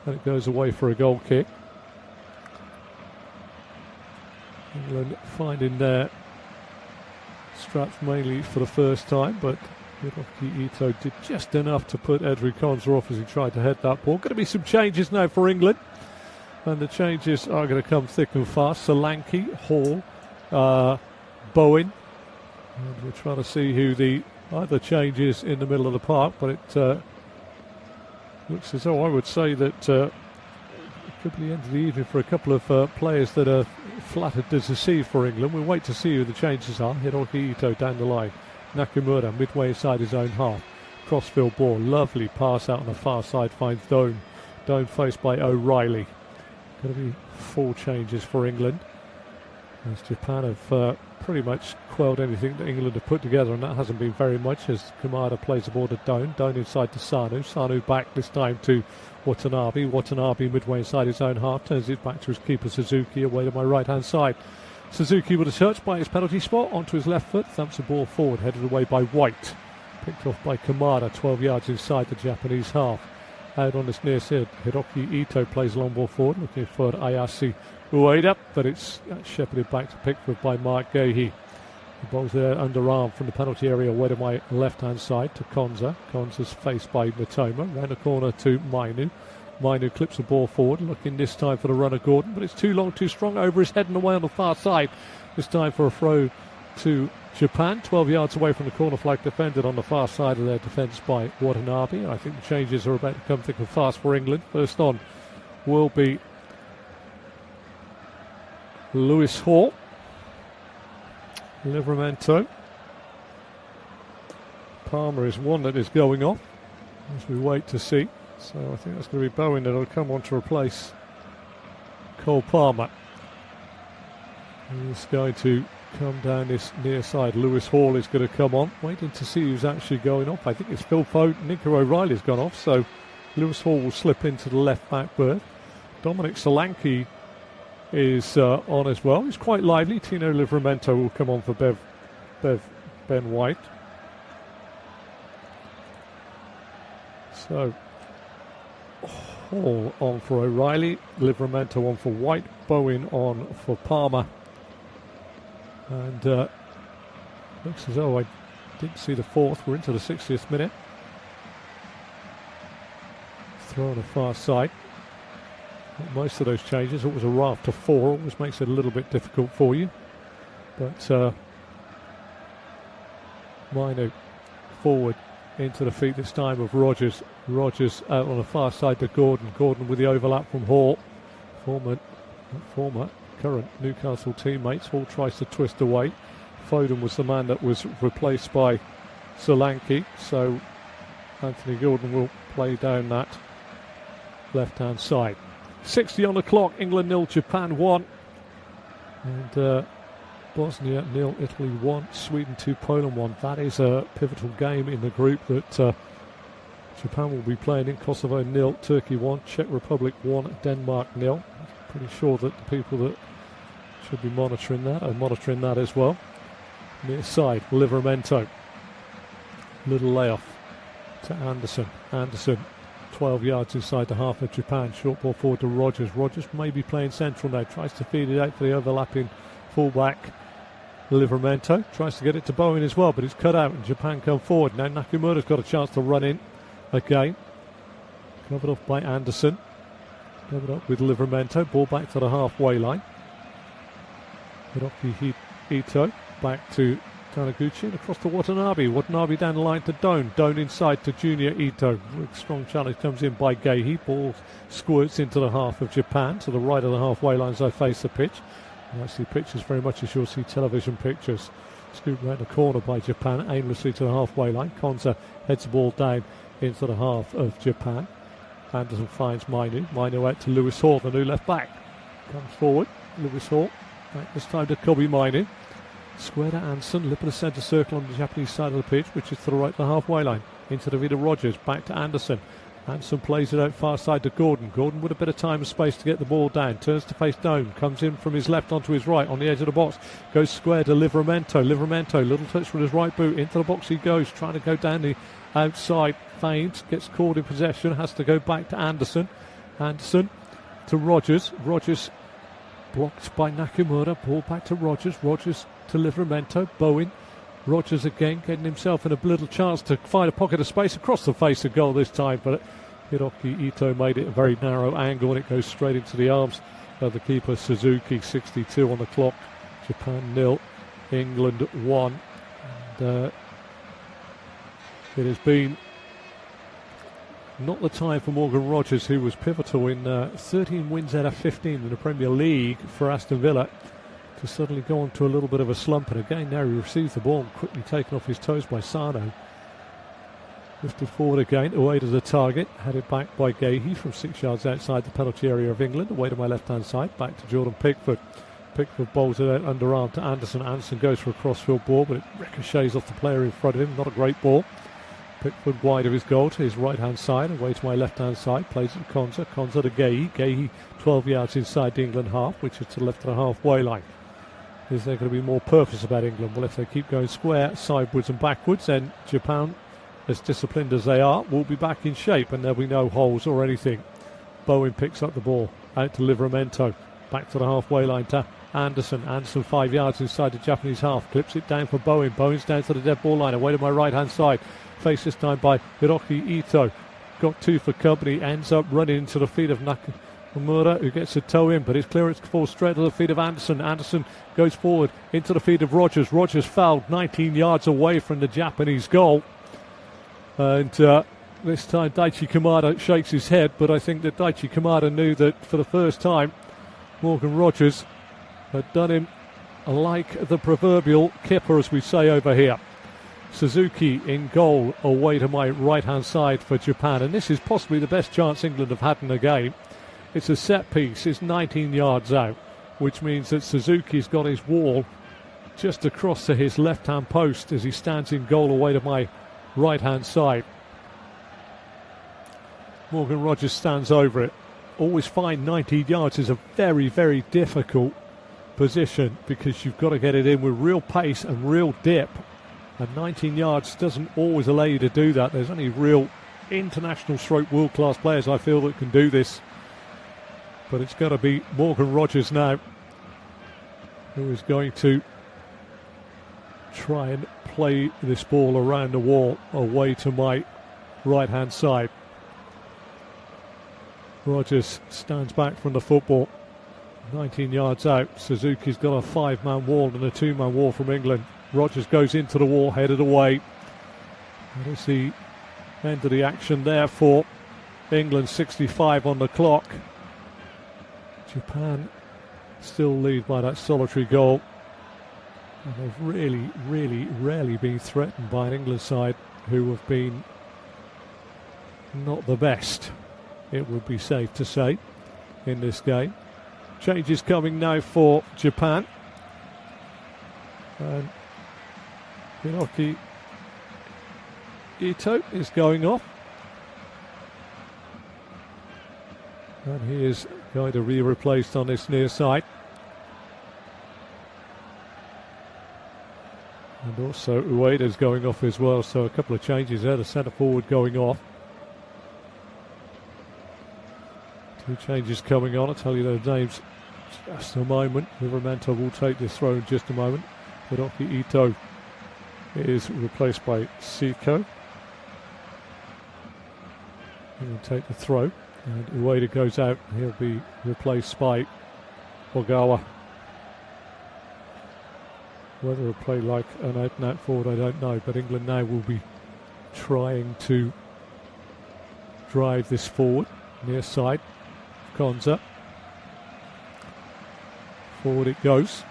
and it goes away for a goal kick. England finding their straps mainly for the first time, but Hiroki Ito did just enough to put Edric Konza off as he tried to head that ball. Going to be some changes now for England, and the changes are going to come thick and fast. Solanke, Hall, Bowen, and we're trying to see who the other change is in the middle of the park, but it looks as though I would say that it could be the end of the evening for a couple of players that are flattered to deceive for England. We'll wait to see who the changes are. Hiroki Ito down the line. Nakamura midway inside his own half. Crossfield ball. Lovely pass out on the far side. Finds Doan. Doan faced by O'Reilly. Going to be 4 changes for England, as Japan have pretty much quelled anything that England have put together, and that hasn't been very much, as Kamada plays the ball to Doan. Doan inside to Sanu. Sanu back this time to Watanabe. Watanabe midway inside his own half, turns it back to his keeper Suzuki, away to my right hand side. Suzuki with a search by his penalty spot, onto his left foot, thumps the ball forward, headed away by White. Picked off by Kamada, 12 yards inside the Japanese half. Out on this near side, Hiroki Ito plays long ball forward, looking for Ayase Ueda, but it's shepherded back to Pickford by Mark Gahey. The ball's there underarm from the penalty area, away to my left-hand side to Konza. Konza's faced by Matoma, round the corner to Mainu. Mainu clips the ball forward, looking this time for the runner Gordon, but it's too long, too strong, over his head and away on the far side. This time for a throw to Japan, 12 yards away from the corner flag, defended on the far side of their defence by Watanabe. I think the changes are about to come thick and fast for England. First on will be Lewis Hall. Livramento. Palmer is one that is going off as we wait to see. So I think that's going to be Bowen that will come on to replace Cole Palmer. He's going to come down this near side. Lewis Hall is going to come on, waiting to see who's actually going off. I think it's Phil Foden. Nico O'Reilly's gone off, so Lewis Hall will slip into the left back berth. Dominic Solanke is on as well. He's quite lively. Tino Livramento will come on for Ben White. So Hall on for O'Reilly, Livramento on for White, Bowen on for Palmer. And looks as though I didn't see the fourth. We're into the 60th minute. Throw on the far side. Most of those changes, it was a raft of four, always makes it a little bit difficult for you. But Mino forward into the feet this time of Rogers. Rogers out on the far side to Gordon. Gordon with the overlap from Hall. Former current Newcastle teammates. Hall tries to twist away. Foden was the man that was replaced by Solanke. So Anthony Gordon will play down that left-hand side. 60 on the clock. England 0, Japan 1. And Bosnia 0, Italy 1, Sweden 2, Poland 1. That is a pivotal game in the group that Japan will be playing in. Kosovo 0, Turkey 1, Czech Republic 1, Denmark 0. Pretty sure that the people that should be monitoring that are monitoring that as well. Near side, Livramento. Little layoff to Anderson. Anderson 12 yards inside the half of Japan. Short ball forward to Rogers. Rogers may be playing central now. Tries to feed it out for the overlapping fullback Livramento. Tries to get it to Bowen as well, but it's cut out and Japan come forward. Now Nakamura's got a chance to run in again. Covered off by Anderson. Covered up with Livramento. Ball back to the halfway line. Hiroki Ito back to Taniguchi and across to Watanabe. Watanabe down the line to Doan. Doan inside to Junior Ito. Strong challenge comes in by Gehi. Ball squirts into the half of Japan to the right of the halfway line as I face the pitch. And I see pictures very much as you'll see television pictures. Scooped round the corner by Japan, aimlessly to the halfway line. Konza heads the ball down into the half of Japan. Anderson finds Mainu. Mainu out to Lewis Hall, the new left back. Comes forward. Lewis Hall. Back this time to Kobe Mainu. Square to Anderson, lip of the centre circle on the Japanese side of the pitch, which is to the right of the halfway line. Into the Vida Rogers, back to Anderson. Anderson plays it out far side to Gordon. Gordon with a bit of time and space to get the ball down. Turns to face Doan. Comes in from his left onto his right on the edge of the box. Goes square to Livramento. Livramento, little touch with his right boot. Into the box he goes, trying to go down the outside. Feints, gets caught in possession. Has to go back to Anderson. Anderson to Rogers. Rogers blocked by Nakamura. Ball back to Rogers. Rogers to Livramento. Bowen. Rogers again getting himself in a little chance to find a pocket of space across the face of goal this time, but Hiroki Ito made it a very narrow angle and it goes straight into the arms of the keeper Suzuki. 62 on the clock. Japan 0, England 1. And it has been not the time for Morgan Rogers, who was pivotal in 13 wins out of 15 in the Premier League for Aston Villa, to suddenly go on to a little bit of a slump. And again now he receives the ball, quickly taken off his toes by Sano. Lifted forward again, away to the target, headed back by Gehi from 6 yards outside the penalty area of England, away to my left hand side, back to Jordan Pickford. Pickford bowls it out underarm to Anderson. Anderson goes for a crossfield ball, but it ricochets off the player in front of him. Not a great ball. Pickford wide of his goal to his right hand side, away to my left hand side, plays it to Konza. Konza to Gehi. Gehi 12 yards inside the England half, which is to the left of the halfway line. Is there going to be more purpose about England? Well, if they keep going square, sideways and backwards, then Japan, as disciplined as they are, will be back in shape and there'll be no holes or anything. Bowen picks up the ball, out to Livramento, back to the halfway line to Anderson. Anderson 5 yards inside the Japanese half, clips it down for Bowen. Bowen's down to the dead ball line, away to my right hand side, faced this time by Hiroki Ito. Got two for company, ends up running into the feet of Nakamura, who gets a toe in, but his clearance falls straight to the feet of Anderson. Anderson goes forward into the feet of Rogers. Rogers fouled 19 yards away from the Japanese goal. And this time Daichi Kamada shakes his head, but I think that Daichi Kamada knew that for the first time Morgan Rogers had done him like the proverbial kipper, as we say over here. Suzuki in goal, away to my right-hand side for Japan. And this is possibly the best chance England have had in the game. It's a set piece. It's 19 yards out, which means that Suzuki's got his wall just across to his left-hand post as he stands in goal away to my right-hand side. Morgan Rogers stands over it. Always find 19 yards is a very, very difficult position because you've got to get it in with real pace and real dip. And 19 yards doesn't always allow you to do that. There's only real international stroke world-class players, I feel, that can do this. But it's got to be Morgan Rogers now who is going to try and play this ball around the wall away to my right-hand side. Rogers stands back from the football, 19 yards out. Suzuki's got a 5-man wall and a 2-man wall from England. Rogers goes into the wall, headed away. That is the end of the action there for England, 65 on the clock. Japan still lead by that solitary goal. And they've really, really rarely been threatened by an England side who have been not the best, it would be safe to say, in this game. Changes coming now for Japan. And Hiroki Ito is going off. And he is going to be replaced on this near side. And also Ueda's going off as well, so a couple of changes there. The centre forward going off. Two changes coming on. I'll tell you those names in just a moment. Livramento will take this throw in just a moment. Hiroki Ito is replaced by Seiko. He will take the throw. And Ueda goes out. He'll be replaced by Ogawa. Whether he'll play like an out-and-out forward, I don't know. But England now will be trying to drive this forward. Near side. Konza. Forward it goes.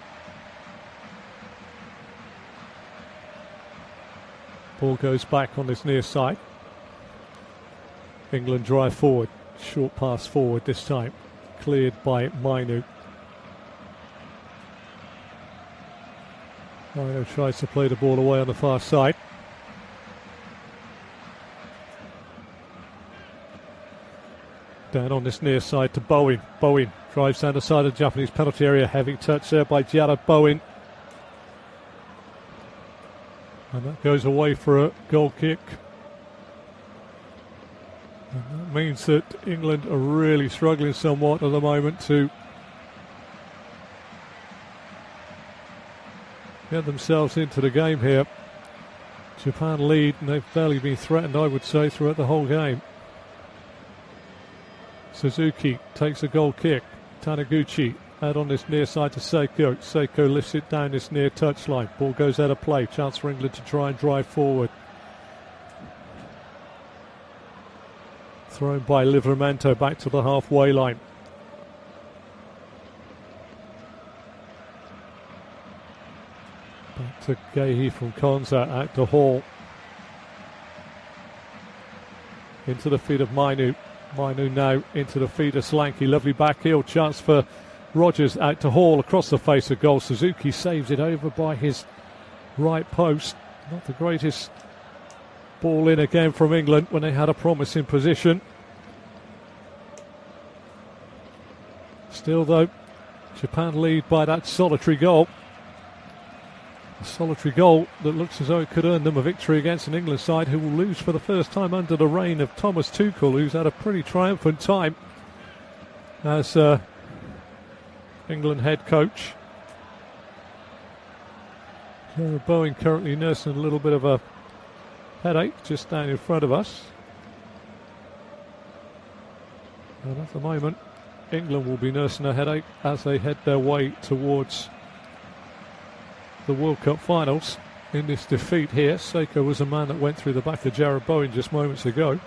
Ball goes back on this near side. England drive forward. Short pass forward this time. Cleared by Mainu. Mainu tries to play the ball away on the far side. Down on this near side to Bowen. Bowen drives down the side of the Japanese penalty area. Heavy touch there by Jared Bowen. And that goes away for a goal kick. And that means that England are really struggling somewhat at the moment to get themselves into the game here. Japan lead, and they've barely been threatened, I would say, throughout the whole game. Suzuki takes a goal kick. Taniguchi out on this near side to Seiko. Seiko lifts it down this near touchline. Ball goes out of play. Chance for England to try and drive forward. Thrown by Livramento back to the halfway line. Back to Gehi from Konza, out to Hall. Into the feet of Mainu. Mainu now into the feet of Slanky. Lovely back heel. Chance for Rogers out to Hall across the face of goal. Suzuki saves it over by his right post. Not the greatest ball in again from England when they had a promising position. Still though, Japan lead by that solitary goal. A solitary goal that looks as though it could earn them a victory against an England side who will lose for the first time under the reign of Thomas Tuchel, who's had a pretty triumphant time as England head coach. Jared Bowen currently nursing a little bit of a headache just down in front of us. And at the moment, England will be nursing a headache as they head their way towards the World Cup finals. In this defeat here, Seiko was a man that went through the back of Jared Bowen just moments ago.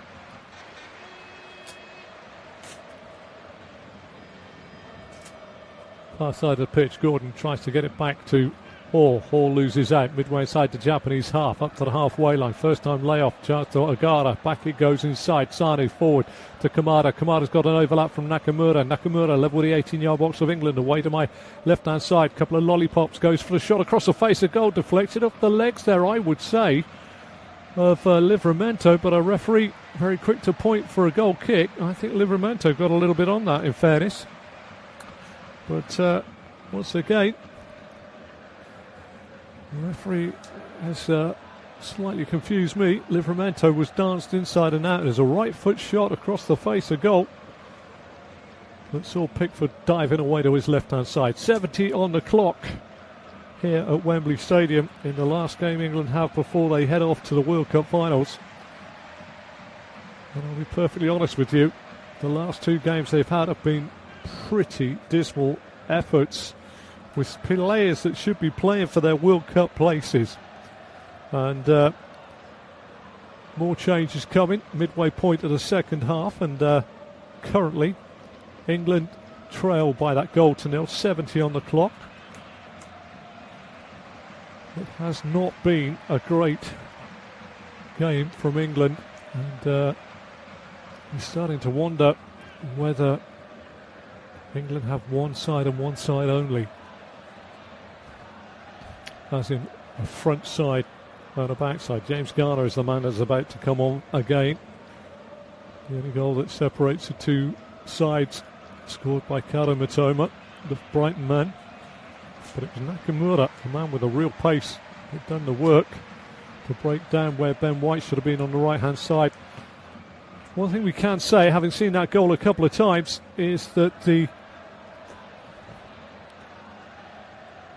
Far side of the pitch, Gordon tries to get it back to Hall loses out midway inside the Japanese half, up to the halfway line. First time layoff, chance to Ogara. Back it goes inside. Sanu forward to Kamada. Kamada's got an overlap from Nakamura. Nakamura level the 18-yard box of England. Away to my left-hand side. Couple of lollipops. Goes for the shot across the face. A goal deflected off the legs there, I would say, of Livramento. But a referee very quick to point for a goal kick. I think Livramento got a little bit on that, in fairness. But once again, the referee has slightly confused me. Livramento was danced inside and out. There's a right foot shot across the face of goal. But saw Pickford diving away to his left-hand side. 70 on the clock here at Wembley Stadium in the last game England have before they head off to the World Cup finals. And I'll be perfectly honest with you, the last two games they've had have been pretty dismal efforts, with players that should be playing for their World Cup places. And more changes coming midway point of the second half, and currently England trail by that goal to nil. 70 on the clock. It has not been a great game from England, and you're starting to wonder whether England have one side and one side only, as in a front side and a back side. James Garner is the man that's about to come on again. The only goal that separates the two sides, scored by Kado Mitoma, the Brighton man. But it was Nakamura, the man with a real pace, who'd done the work to break down where Ben White should have been on the right-hand side. One thing we can say, having seen that goal a couple of times, is that the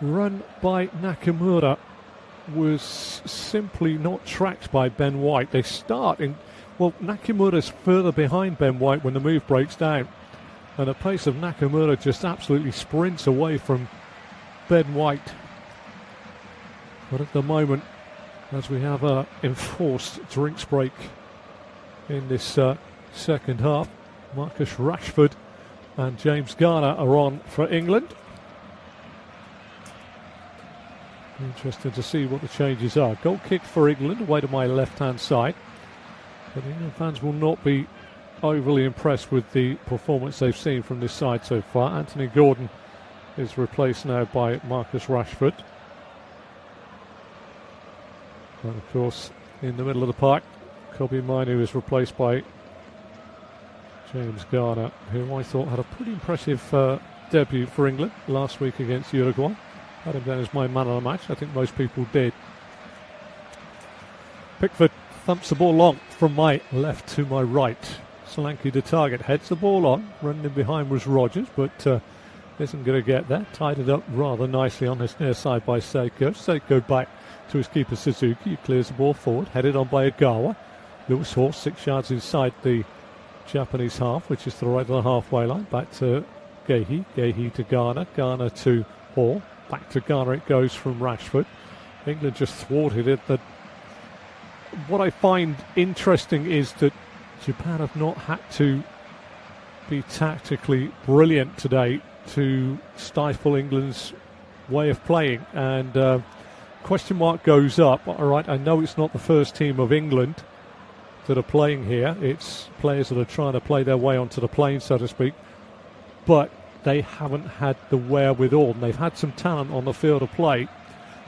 run by Nakamura was simply not tracked by Ben White. They start in, well, Nakamura's further behind Ben White when the move breaks down, and the pace of Nakamura just absolutely sprints away from Ben White. But at the moment, as we have an enforced drinks break in this second half, Marcus Rashford and James Garner are on for England. Interesting to see what the changes are. Goal kick for England, away to my left-hand side. But England fans will not be overly impressed with the performance they've seen from this side so far. Anthony Gordon is replaced now by Marcus Rashford. And of course, in the middle of the park, Kobe Mainu is replaced by James Garner, who I thought had a pretty impressive debut for England last week against Uruguay. Had him down as my man of the match. I think most people did. Pickford thumps the ball long from my left to my right. Solanke the target, heads the ball on. Running in behind was Rogers, but isn't going to get there. Tied it up rather nicely on his near side by Seiko. Seiko back to his keeper Suzuki. He clears the ball forward, headed on by Ogawa. Lewis Hall 6 yards inside the Japanese half, which is to the right of the halfway line. Back to Gehi. Gehi to Garner. Garner to Hall. Back to Garner it goes from Rashford. England just thwarted it. What I find interesting is that Japan have not had to be tactically brilliant today to stifle England's way of playing. And question mark goes up. All right, I know it's not the first team of England that are playing here. It's players that are trying to play their way onto the plane, so to speak. But they haven't had the wherewithal. And they've had some talent on the field of play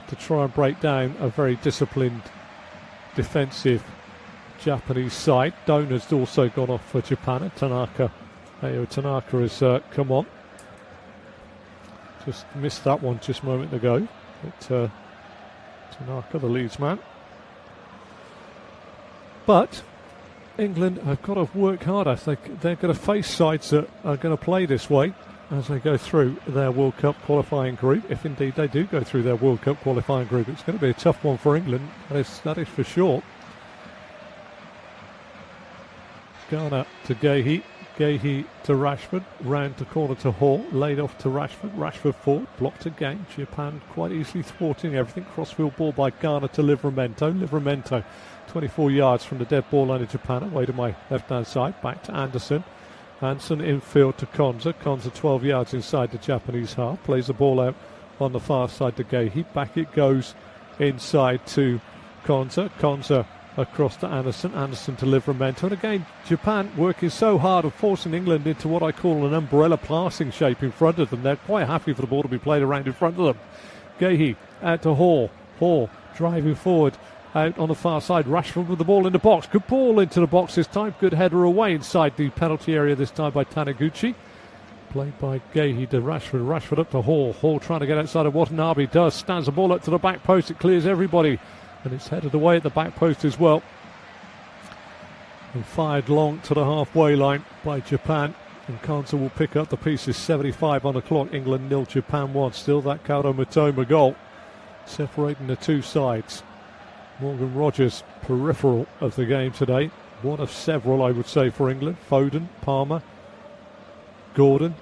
to try and break down a very disciplined defensive Japanese side. Dona's also gone off for Japan, and Tanaka has come on. Just missed that one just a moment ago. But Tanaka, the Leeds man. But England have got to work harder. They're going to face sides that are going to play this way as they go through their World Cup qualifying group. If indeed they do go through their World Cup qualifying group, it's going to be a tough one for England. That is for sure. Garner to Gehi. Gehi to Rashford. Round to corner to Hall. Laid off to Rashford. Rashford forward. Blocked again. Japan quite easily thwarting everything. Crossfield ball by Garner to Livramento. Livramento 24 yards from the dead ball line of Japan. Away to my left-hand side. Back to Anderson. Anderson infield to Konza. Konza 12 yards inside the Japanese half. Plays the ball out on the far side to Gehi. Back it goes inside to Konza. Konza across to Anderson. Anderson to Livramento. And again, Japan working so hard of forcing England into what I call an umbrella passing shape in front of them. They're quite happy for the ball to be played around in front of them. Gehi out to Hall. Hall driving forward out on the far side. Rashford with the ball in the box. Good ball into the box this time. Good header away inside the penalty area this time by Taniguchi. Played by Gehi to Rashford. Rashford up to Hall. Hall trying to get outside of Watanabe. Does. Stands the ball up to the back post. It clears everybody. And it's headed away at the back post as well. And fired long to the halfway line by Japan. And Konza will pick up the pieces. 75 on the clock. England 0, Japan 1. Still that Kaoru Mitoma goal separating the two sides. Morgan Rogers, peripheral of the game today. One of several, I would say, for England. Foden, Palmer, Gordon.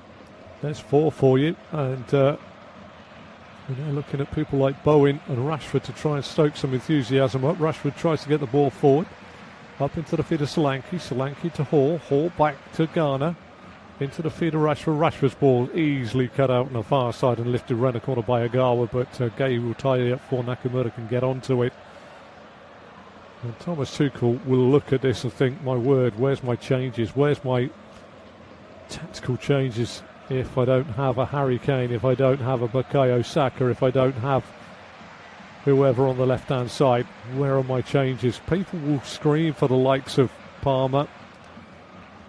There's 4 for you. And we're now looking at people like Bowen and Rashford to try and stoke some enthusiasm up. Rashford tries to get the ball forward. Up into the feet of Solanke. Solanke to Hall. Hall back to Ghana. Into the feet of Rashford. Rashford's ball easily cut out on the far side and lifted round the corner by Agawa. But Gehi will tie it up before Nakamura can get onto it. And Thomas Tuchel will look at this and think, my word, where's my changes? Where's my tactical changes if I don't have a Harry Kane, if I don't have a Bukayo Saka, if I don't have whoever on the left-hand side? Where are my changes? People will scream for the likes of Palmer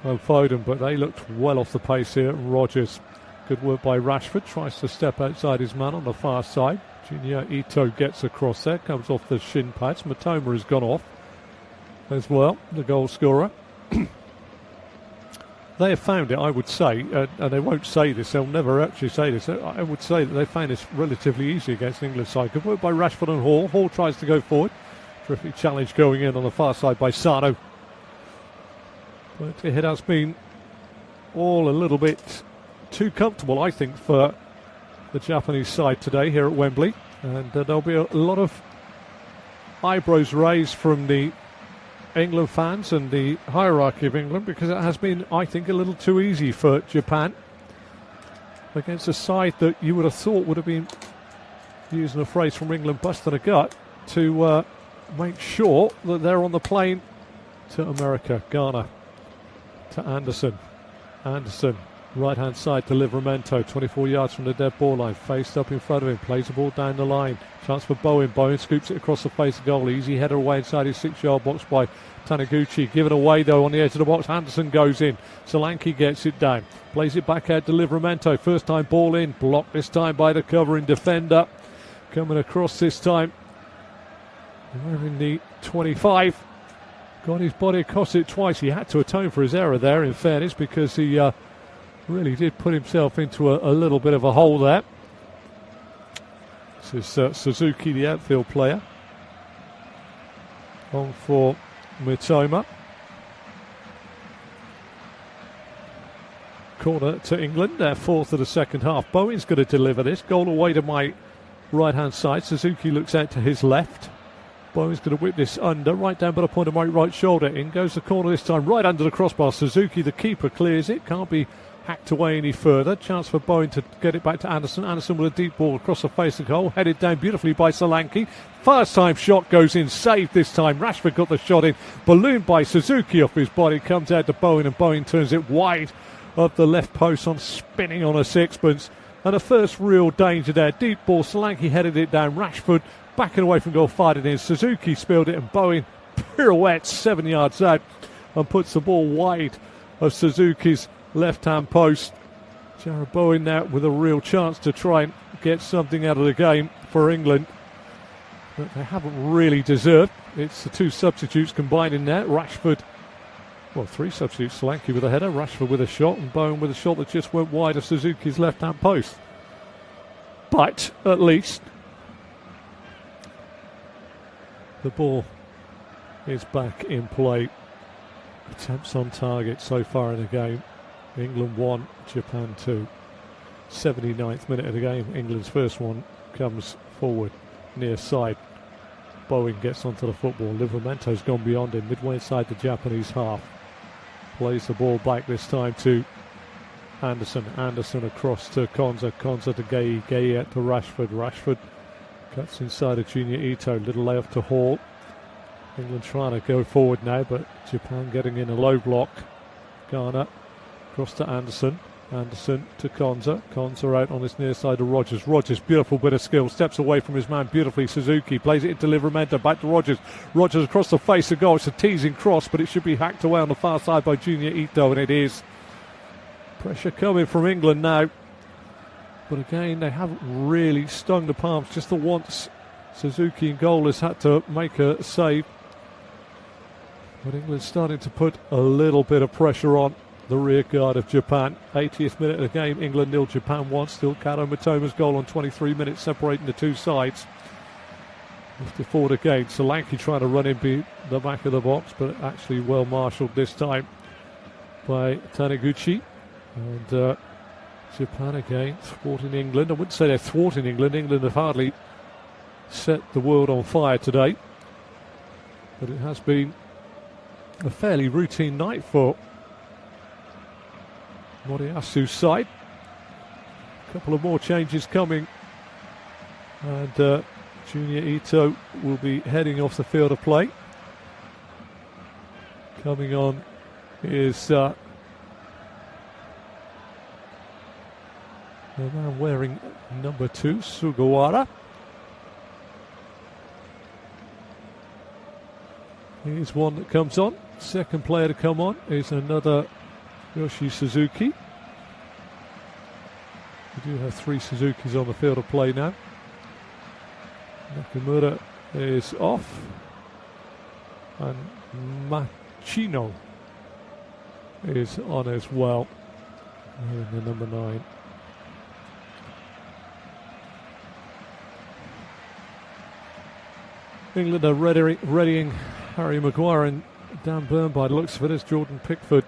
and Foden, but they looked well off the pace here. Rodgers, good work by Rashford, tries to step outside his man on the far side. Junya Ito gets across there, comes off the shin pads. Mitoma has gone off as well, the goal scorer. They have found it, I would say, and they won't say this, they'll never actually say this. I would say that they found this relatively easy against the England side. Good work by Rashford and Hall. Hall tries to go forward. Terrific challenge going in on the far side by Sano. But it has been all a little bit too comfortable, I think, for the Japanese side today here at Wembley. And there'll be a lot of eyebrows raised from the England fans and the hierarchy of England, because it has been, I think, a little too easy for Japan against a side that you would have thought would have been, using a phrase from England, busting a gut to make sure that they're on the plane to America. Ghana to Anderson. Anderson, right-hand side to Livramento, 24 yards from the dead ball line, faced up in front of him, plays the ball down the line. Chance for Bowen. Bowen scoops it across the face of goal. Easy header away inside his 6-yard box by Taniguchi. Given away, though, on the edge of the box. Anderson goes in. Solanke gets it down. Plays it back out to Livramento. First time ball in. Blocked this time by the covering defender. Coming across this time. Wearing the 25. Got his body across it twice. He had to atone for his error there, in fairness, because he really did put himself into a little bit of a hole there. This is Suzuki, the outfield player. On for Mitoma. Corner to England, their 4th of the second half. Bowen's going to deliver this. Goal away to my right-hand side. Suzuki looks out to his left. Bowen's going to whip this under, right down by the point of my right shoulder. In goes the corner this time, right under the crossbar. Suzuki, the keeper, clears it. Can't be hacked away any further. Chance for Bowen to get it back to Anderson. Anderson with a deep ball across the face of the goal. Headed down beautifully by Solanke. First time shot goes in. Saved this time. Rashford got the shot in. Ballooned by Suzuki off his body. Comes out to Bowen, and Bowen turns it wide of the left post on spinning on a sixpence. And the first real danger there. Deep ball. Solanke headed it down. Rashford backing away from goal, fired it in. Suzuki spilled it, and Bowen pirouettes 7 yards out and puts the ball wide of Suzuki's left-hand post. Jarrod Bowen now with a real chance to try and get something out of the game for England that they haven't really deserved. It's the two substitutes combined in there. Rashford, well, 3 substitutes. Solanke with a header, Rashford with a shot, and Bowen with a shot that just went wide of Suzuki's left-hand post. But at least the ball is back in play. Attempts on target so far in the game. England 1, Japan 2. 79th minute of the game. England's first one comes forward near side. Bowen gets onto the football. Livramento's gone beyond him, midway inside the Japanese half. Plays the ball back this time to Anderson. Anderson across to Konza. Konza to Gay. Gay out to Rashford. Rashford cuts inside of Junior Ito. Little layoff to Hall. England trying to go forward now, but Japan getting in a low block. Ghana across to Anderson. Anderson to Konza. Konza out on his near side to Rogers. Rogers, beautiful bit of skill. Steps away from his man beautifully. Suzuki plays it into Livramento. Back to Rogers. Rogers across the face of goal. It's a teasing cross, but it should be hacked away on the far side by Junior Ito, and it is. Pressure coming from England now. But again, they haven't really stung the palms. Just the once Suzuki in goal has had to make a save. But England's starting to put a little bit of pressure on the rear guard of Japan. 80th minute of the game, England 0, Japan 1. Still Kato Mitoma's goal on 23 minutes separating the two sides. 54 again. Solanke trying to run in the back of the box, but actually well marshalled this time by Taniguchi. And Japan again thwarting England. I wouldn't say they're thwarting England. England have hardly set the world on fire today. But it has been a fairly routine night for Moriasu's side. A couple of more changes coming, and Junior Ito will be heading off the field of play. Coming on is the man wearing number 2, Sugawara. Here's one that comes on. Second player to come on is another Yoshi Suzuki. We do have 3 Suzukis on the field of play now. Nakamura is off. And Machino is on as well. And the number 9. England are readying Harry Maguire and Dan Burn by the looks of it as Jordan Pickford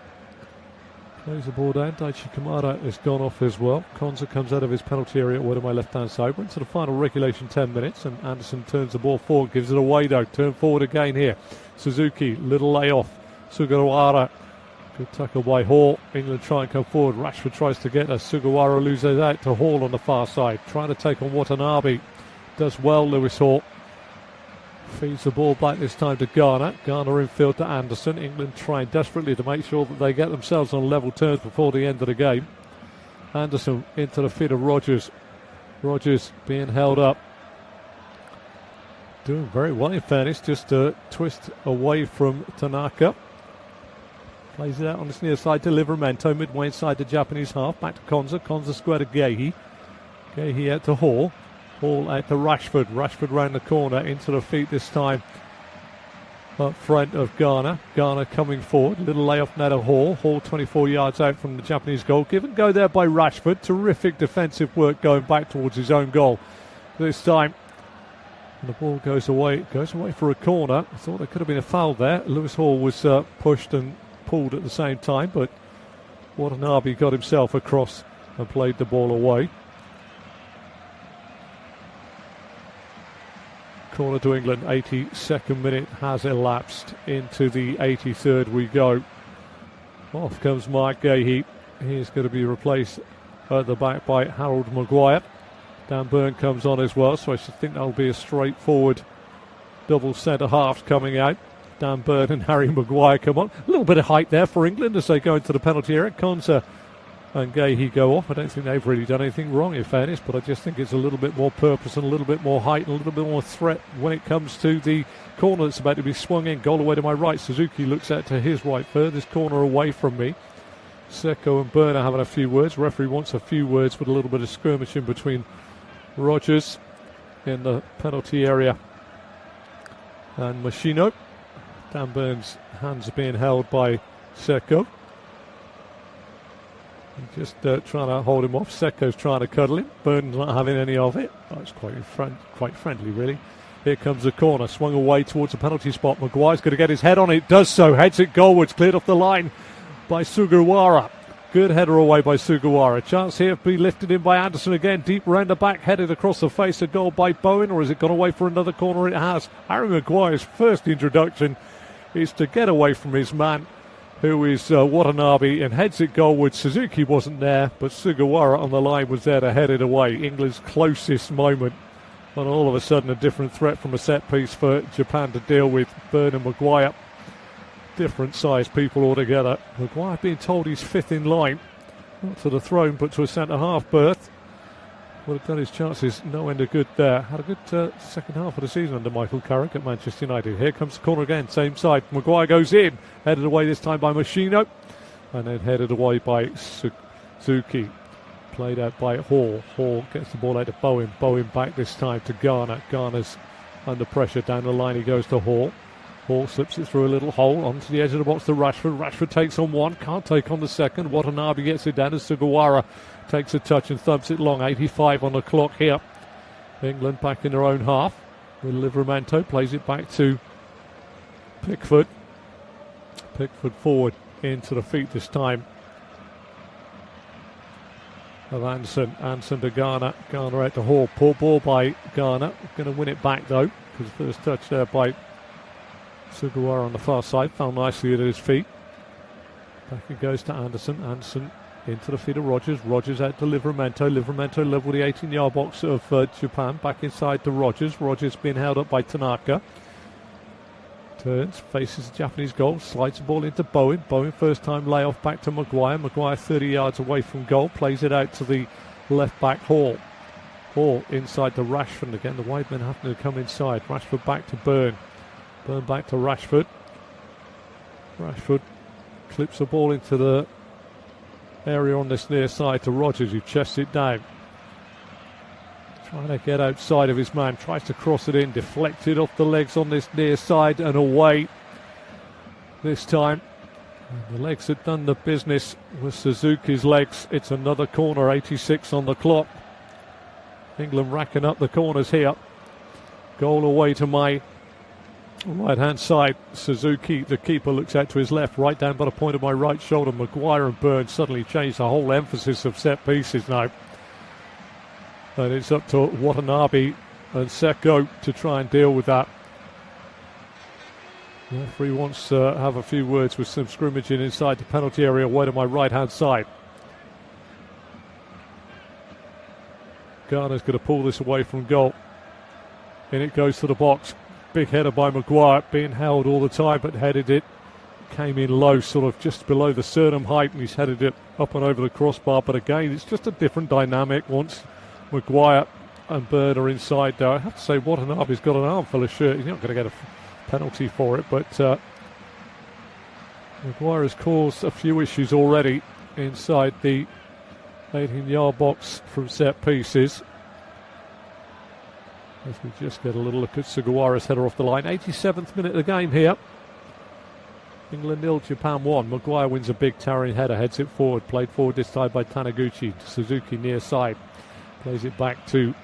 plays the ball down. Daichi Kamada has gone off as well. Konza comes out of his penalty area over to my left-hand side. We're into the final regulation 10 minutes, and Anderson turns the ball forward, gives it away though. Turn forward again here. Suzuki, little layoff. Sugawara, good tackle by Hall. England try and come forward. Rashford tries to get us. Sugawara loses out to Hall on the far side. Trying to take on Watanabe. Does well, Lewis Hall. Feeds the ball back this time to Ghana. Ghana infield to Anderson. England trying desperately to make sure that they get themselves on level terms before the end of the game. Anderson into the feet of Rogers. Rogers being held up. Doing very well in fairness. Just a twist away from Tanaka. Plays it out on his near side to Livramento. Midway inside the Japanese half. Back to Konza. Konza square to Gehi. Gehi out to Hall. Hall out to Rashford. Rashford round the corner into the feet this time up front of Ghana. Ghana coming forward. Little layoff now to Hall. Hall 24 yards out from the Japanese goal. Give and go there by Rashford. Terrific defensive work going back towards his own goal this time. And the ball goes away. It goes away for a corner. I thought there could have been a foul there. Lewis Hall was pushed and pulled at the same time, but Watanabe got himself across and played the ball away. Corner to England, 82nd minute has elapsed. Into the 83rd we go. Off comes Mark Gehi. He's going to be replaced at the back by Harold Maguire. Dan Burn comes on as well, so I should think that'll be a straightforward double centre halves coming out. Dan Burn and Harry Maguire come on. A little bit of height there for England as they go into the penalty area. Konza and Gehi go off. I don't think they've really done anything wrong in fairness, but I just think it's a little bit more purpose and a little bit more height and a little bit more threat when it comes to the corner that's about to be swung in. Goal away to my right. Suzuki looks out to his right. Furthest corner away from me. Seko and Burn are having a few words. Referee wants a few words with a little bit of skirmishing between Rogers in the penalty area and Machino. Dan Burn's hands are being held by Seko. Just trying to hold him off. Seko's trying to cuddle him. Burn's not having any of it. Oh, it's quite friendly, really. Here comes the corner. Swung away towards the penalty spot. Maguire's going to get his head on it. Does so. Heads it goalwards. Cleared off the line by Sugawara. Good header away by Sugawara. Chance here to be lifted in by Anderson again. Deep round the back. Headed across the face of goal by Bowen. Or has it gone away for another corner? It has. Harry Maguire's first introduction is to get away from his man. who is Watanabe, and heads it goalward. Suzuki wasn't there, but Sugawara on the line was there to head it away. England's closest moment. And all of a sudden a different threat from a set piece for Japan to deal with. Byrne and Maguire, different sized people altogether. Maguire being told he's fifth in line, not to the throne but to a centre-half berth. Would have done his chances no end of good there. Had a good second half of the season under Michael Carrick at Manchester United. Here comes the corner again, same side. Maguire goes in, headed away this time by Machino, and then headed away by Suzuki. Played out by Hall. Hall gets the ball out to Bowen. Bowen back this time to Garner. Garner's under pressure down the line. He goes to Hall. Hall slips it through a little hole onto the edge of the box to Rashford. Rashford takes on one, can't take on the second. Watanabe gets it down to Sugawara. Takes a touch and thumps it long. 85 on the clock here. England back in their own half. With Livramento plays it back to Pickford. Pickford forward into the feet this time of Anderson. Anderson to Garner. Garner out to Hall. Poor ball by Garner. Going to win it back though, because the first touch there by Sugawara on the far side. Found nicely at his feet. Back it goes to Anderson. Anderson into the feet of Rogers. Rogers out to Livramento. Livramento level the 18-yard box of Japan. Back inside to Rogers. Rogers being held up by Tanaka. Turns, faces the Japanese goal, slides the ball into Bowen. Bowen first time layoff back to Maguire. Maguire 30 yards away from goal, plays it out to the left back Hall. Hall inside to Rashford. Again, the wide men having to come inside. Rashford back to Byrne. Byrne back to Rashford. Rashford clips the ball into the area on this near side to Rogers, who chests it down. Trying to get outside of his man, tries to cross it in, deflected off the legs on this near side and away this time. And the legs had done the business with Suzuki's legs. It's another corner, 86 on the clock. England racking up the corners here. Goal away to my right hand side. Suzuki, the keeper, looks out to his left, right down by the point of my right shoulder. Maguire and Byrne suddenly changed the whole emphasis of set pieces now. And it's up to Watanabe and Seko to try and deal with that. The referee wants to have a few words with some scrimmaging inside the penalty area away to my right hand side. Garner's going to pull this away from goal. In it goes to the box. Big header by Maguire, being held all the time, but headed it. Came in low, sort of just below the sternum height, and he's headed it up and over the crossbar. But again, it's just a different dynamic once Maguire and Byrne are inside there. I have to say, Watanabe's got an armful of shirt. He's not going to get a penalty for it, but Maguire has caused a few issues already inside the 18-yard box from set pieces. As we just get a little look at Sugawara's header off the line. 87th minute of the game here. England 0, Japan 1. Maguire wins a big towering header, heads it forward. Played forward this time by Taniguchi. Suzuki near side. Plays it back to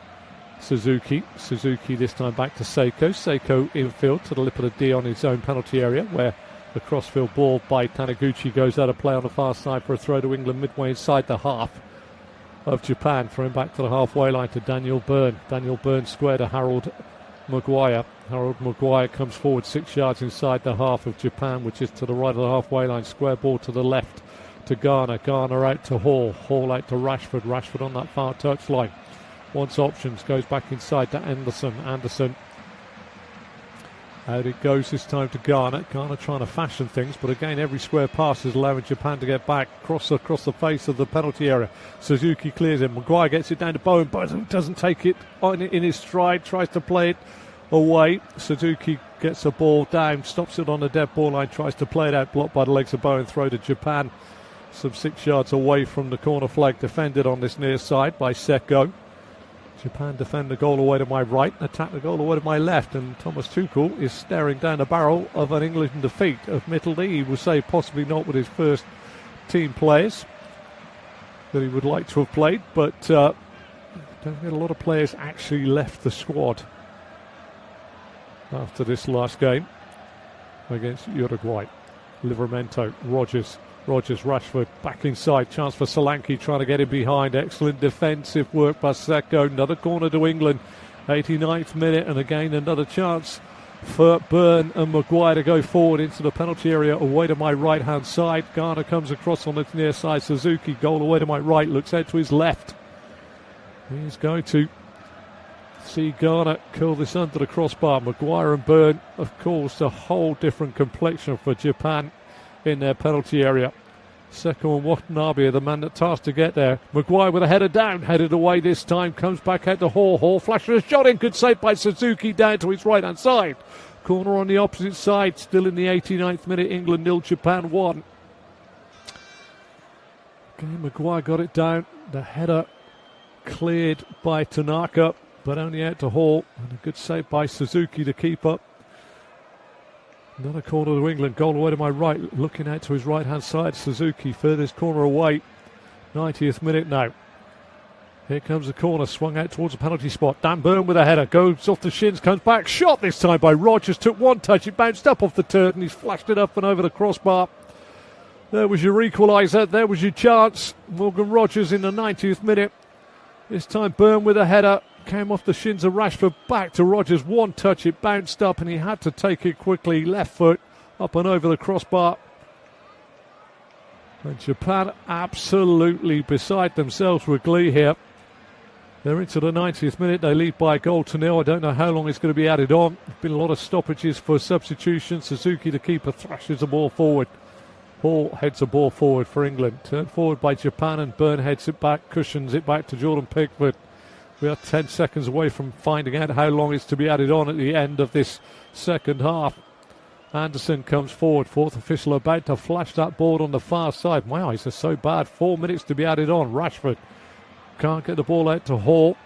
Suzuki. Suzuki this time back to Seko. Seko infield to the lip of the D on his own penalty area, where the crossfield ball by Taniguchi goes out of play on the far side for a throw to England midway inside the half of Japan. Thrown back to the halfway line to Daniel Byrne. Daniel Byrne square to Harold Maguire. Harold Maguire comes forward 6 yards inside the half of Japan, which is to the right of the halfway line. Square ball to the left to Garner. Garner out to Hall. Hall out to Rashford. Rashford on that far touchline. Wants options. Goes back inside to Anderson. Anderson. Out it goes this time to Garner. Garner trying to fashion things, but again every square pass is allowing Japan to get back across the face of the penalty area. Suzuki clears it. Maguire gets it down to Bowen. Bowen doesn't take it in his stride. Tries to play it away. Suzuki gets the ball down, stops it on the dead ball line, tries to play it out, blocked by the legs of Bowen. Throw to Japan, some 6 yards away from the corner flag, defended on this near side by Seko. Japan defend the goal away to my right, attack the goal away to my left, and Thomas Tuchel is staring down the barrel of an England defeat. Admittedly, he will say possibly not with his first team players that he would like to have played, but don't get a lot of players actually left the squad after this last game against Uruguay. Livramento, Rogers, Rashford back inside. Chance for Solanke trying to get in behind. Excellent defensive work by Seko. Another corner to England. 89th minute, and again another chance for Byrne and Maguire to go forward into the penalty area away to my right-hand side. Garner comes across on the near side. Suzuki, goal away to my right, looks out to his left. He's going to see Garner curl this under the crossbar. Maguire and Byrne, of course, a whole different complexion for Japan in their penalty area. Seko and Watanabe are the man that tasked to get there. Maguire with a header down, headed away this time, comes back out to Hall. Hall flashes a shot in, good save by Suzuki down to his right hand side. Corner on the opposite side, still in the 89th minute, England 0, Japan 1. Okay, Maguire got it down, the header cleared by Tanaka, but only out to Hall, and a good save by Suzuki to keep up. Another corner to England, goal away to my right, looking out to his right hand side. Suzuki furthest corner away, 90th minute now. Here comes the corner, swung out towards the penalty spot. Dan Byrne with a header, goes off the shins, comes back, shot this time by Rogers, took one touch, it bounced up off the turn, and he's flashed it up and over the crossbar. There was your equaliser, there was your chance. Morgan Rogers in the 90th minute. This time Byrne with a header, came off the shins of Rashford, back to Rogers, one touch, it bounced up and he had to take it quickly, left foot up and over the crossbar. And Japan absolutely beside themselves with glee here. They're into the 90th minute, they lead by a goal to nil. I don't know how long it's going to be added on. There's been a lot of stoppages for substitutions. Suzuki, the keeper, thrashes the ball forward. Hall heads the ball forward for England. Turned forward by Japan and Byrne heads it back, cushions it back to Jordan Pickford. We are 10 seconds away from finding out how long it's to be added on at the end of this second half. Anderson comes forward, fourth official about to flash that board on the far side. My eyes are so bad. 4 minutes to be added on. Rashford can't get the ball out to Hall.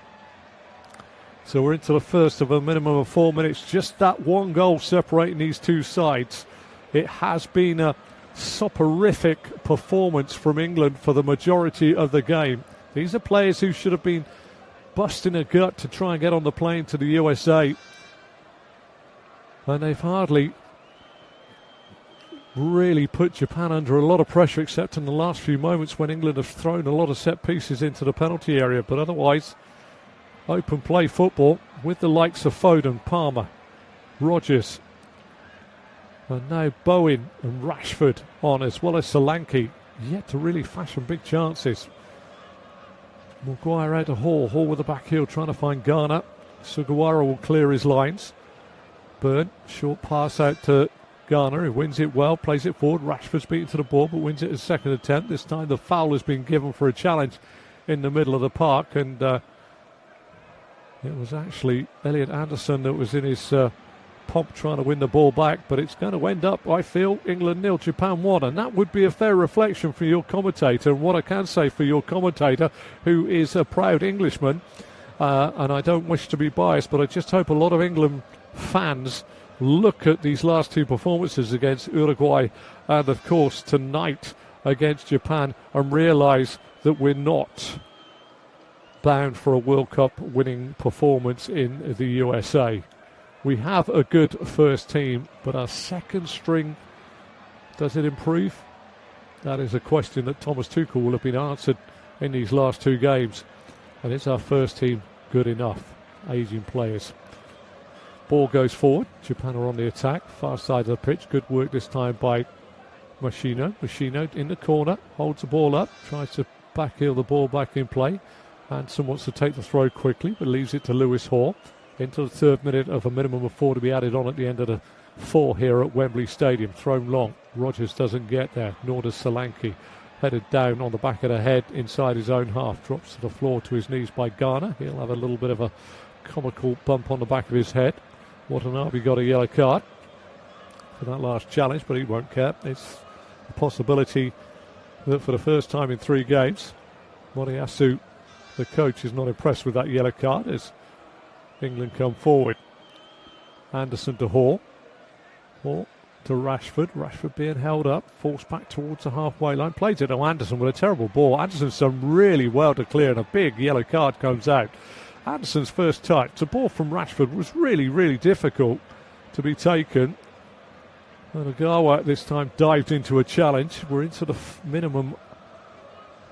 So we're into the first of a minimum of 4 minutes. Just that one goal separating these two sides. It has been a soporific performance from England for the majority of the game. These are players who should have been busting a gut to try and get on the plane to the USA. And they've hardly really put Japan under a lot of pressure, except in the last few moments when England have thrown a lot of set pieces into the penalty area. But otherwise, open play football with the likes of Foden, Palmer, Rogers, and now Bowen and Rashford on, as well as Solanke, yet to really fashion big chances. Maguire out to Hall. Hall with the back heel trying to find Garner. Sugawara will clear his lines. Byrne, short pass out to Garner, who wins it well, plays it forward. Rashford's beaten to the ball, but wins it his second attempt. This time the foul has been given for a challenge in the middle of the park, and it was actually Elliot Anderson that was in his pomp trying to win the ball back, but it's going to end up, I feel, England 0, Japan 1, and that would be a fair reflection for your commentator. And what I can say for your commentator, who is a proud Englishman, and I don't wish to be biased, but I just hope a lot of England fans look at these last two performances against Uruguay and, of course, tonight against Japan and realise that we're not bound for a World Cup winning performance in the USA. We have a good first team, but our second string, does it improve? That is a question that Thomas Tuchel will have been answered in these last two games. And is our first team good enough? Aging players. Ball goes forward. Japan are on the attack. Far side of the pitch. Good work this time by Machino. Machino in the corner. Holds the ball up. Tries to backheel the ball back in play. Anderson wants to take the throw quickly, but leaves it to Lewis Hall. Into the third minute of a minimum of 4 to be added on at the end of the 4 here at Wembley Stadium. Thrown long. Rogers doesn't get there, nor does Solanke. Headed down on the back of the head inside his own half. Drops to the floor to his knees by Garner. He'll have a little bit of a comical bump on the back of his head. Watanabe got a yellow card for that last challenge, but he won't care. It's a possibility that for the first time in 3 games, Moriyasu, the coach, is not impressed with that yellow card as England come forward. Anderson to Hall. Hall to Rashford. Rashford being held up. Forced back towards the halfway line. Plays it to Anderson with a terrible ball. Anderson's done really well to clear, and a big yellow card comes out. Anderson's first touch. The ball from Rashford was really, really difficult to be taken. And Ogawa this time dived into a challenge. We're into the minimum,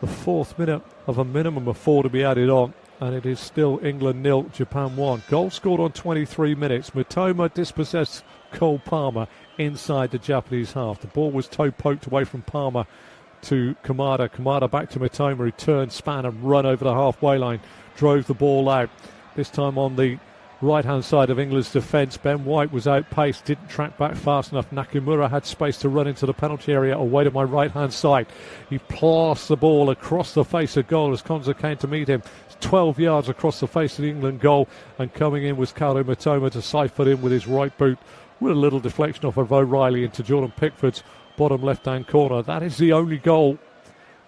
the 4th minute of a minimum of 4 to be added on. and it is still England 0, Japan 1. Goal scored on 23 minutes. Mitoma dispossessed Cole Palmer inside the Japanese half. The ball was toe-poked away from Palmer to Kamada. Kamada back to Mitoma, who turned, span and run over the halfway line. Drove the ball out. This time on the right-hand side of England's defence. Ben White was outpaced, didn't track back fast enough. Nakamura had space to run into the penalty area away to my right-hand side. He plasts the ball across the face of goal as Konza came to meet him. It's 12 yards across the face of the England goal, and coming in was Kaoru Mitoma to siphon in with his right boot with a little deflection off of O'Reilly into Jordan Pickford's bottom left-hand corner. That is the only goal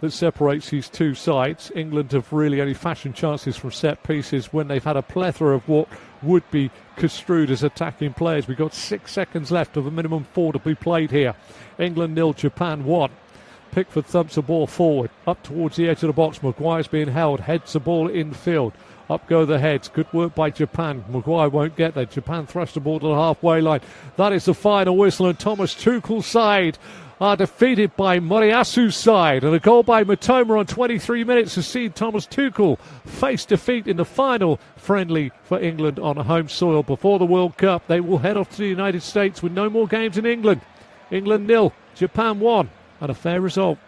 that separates these two sides. England have really only fashioned chances from set pieces when they've had a plethora of what would be construed as attacking players. We've got 6 seconds left of a minimum 4 to be played here. England 0, Japan 1. Pickford thumps the ball forward, up towards the edge of the box. Maguire's being held, heads the ball infield. Up go the heads. Good work by Japan. Maguire won't get there. Japan thrust the ball to the halfway line. That is the final whistle, and Thomas Tuchel's side are defeated by Moriasu's side. And a goal by Mitoma on 23 minutes has seen Thomas Tuchel face defeat in the final friendly for England on home soil before the World Cup. They will head off to the United States with no more games in England. England 0, Japan 1, and a fair result.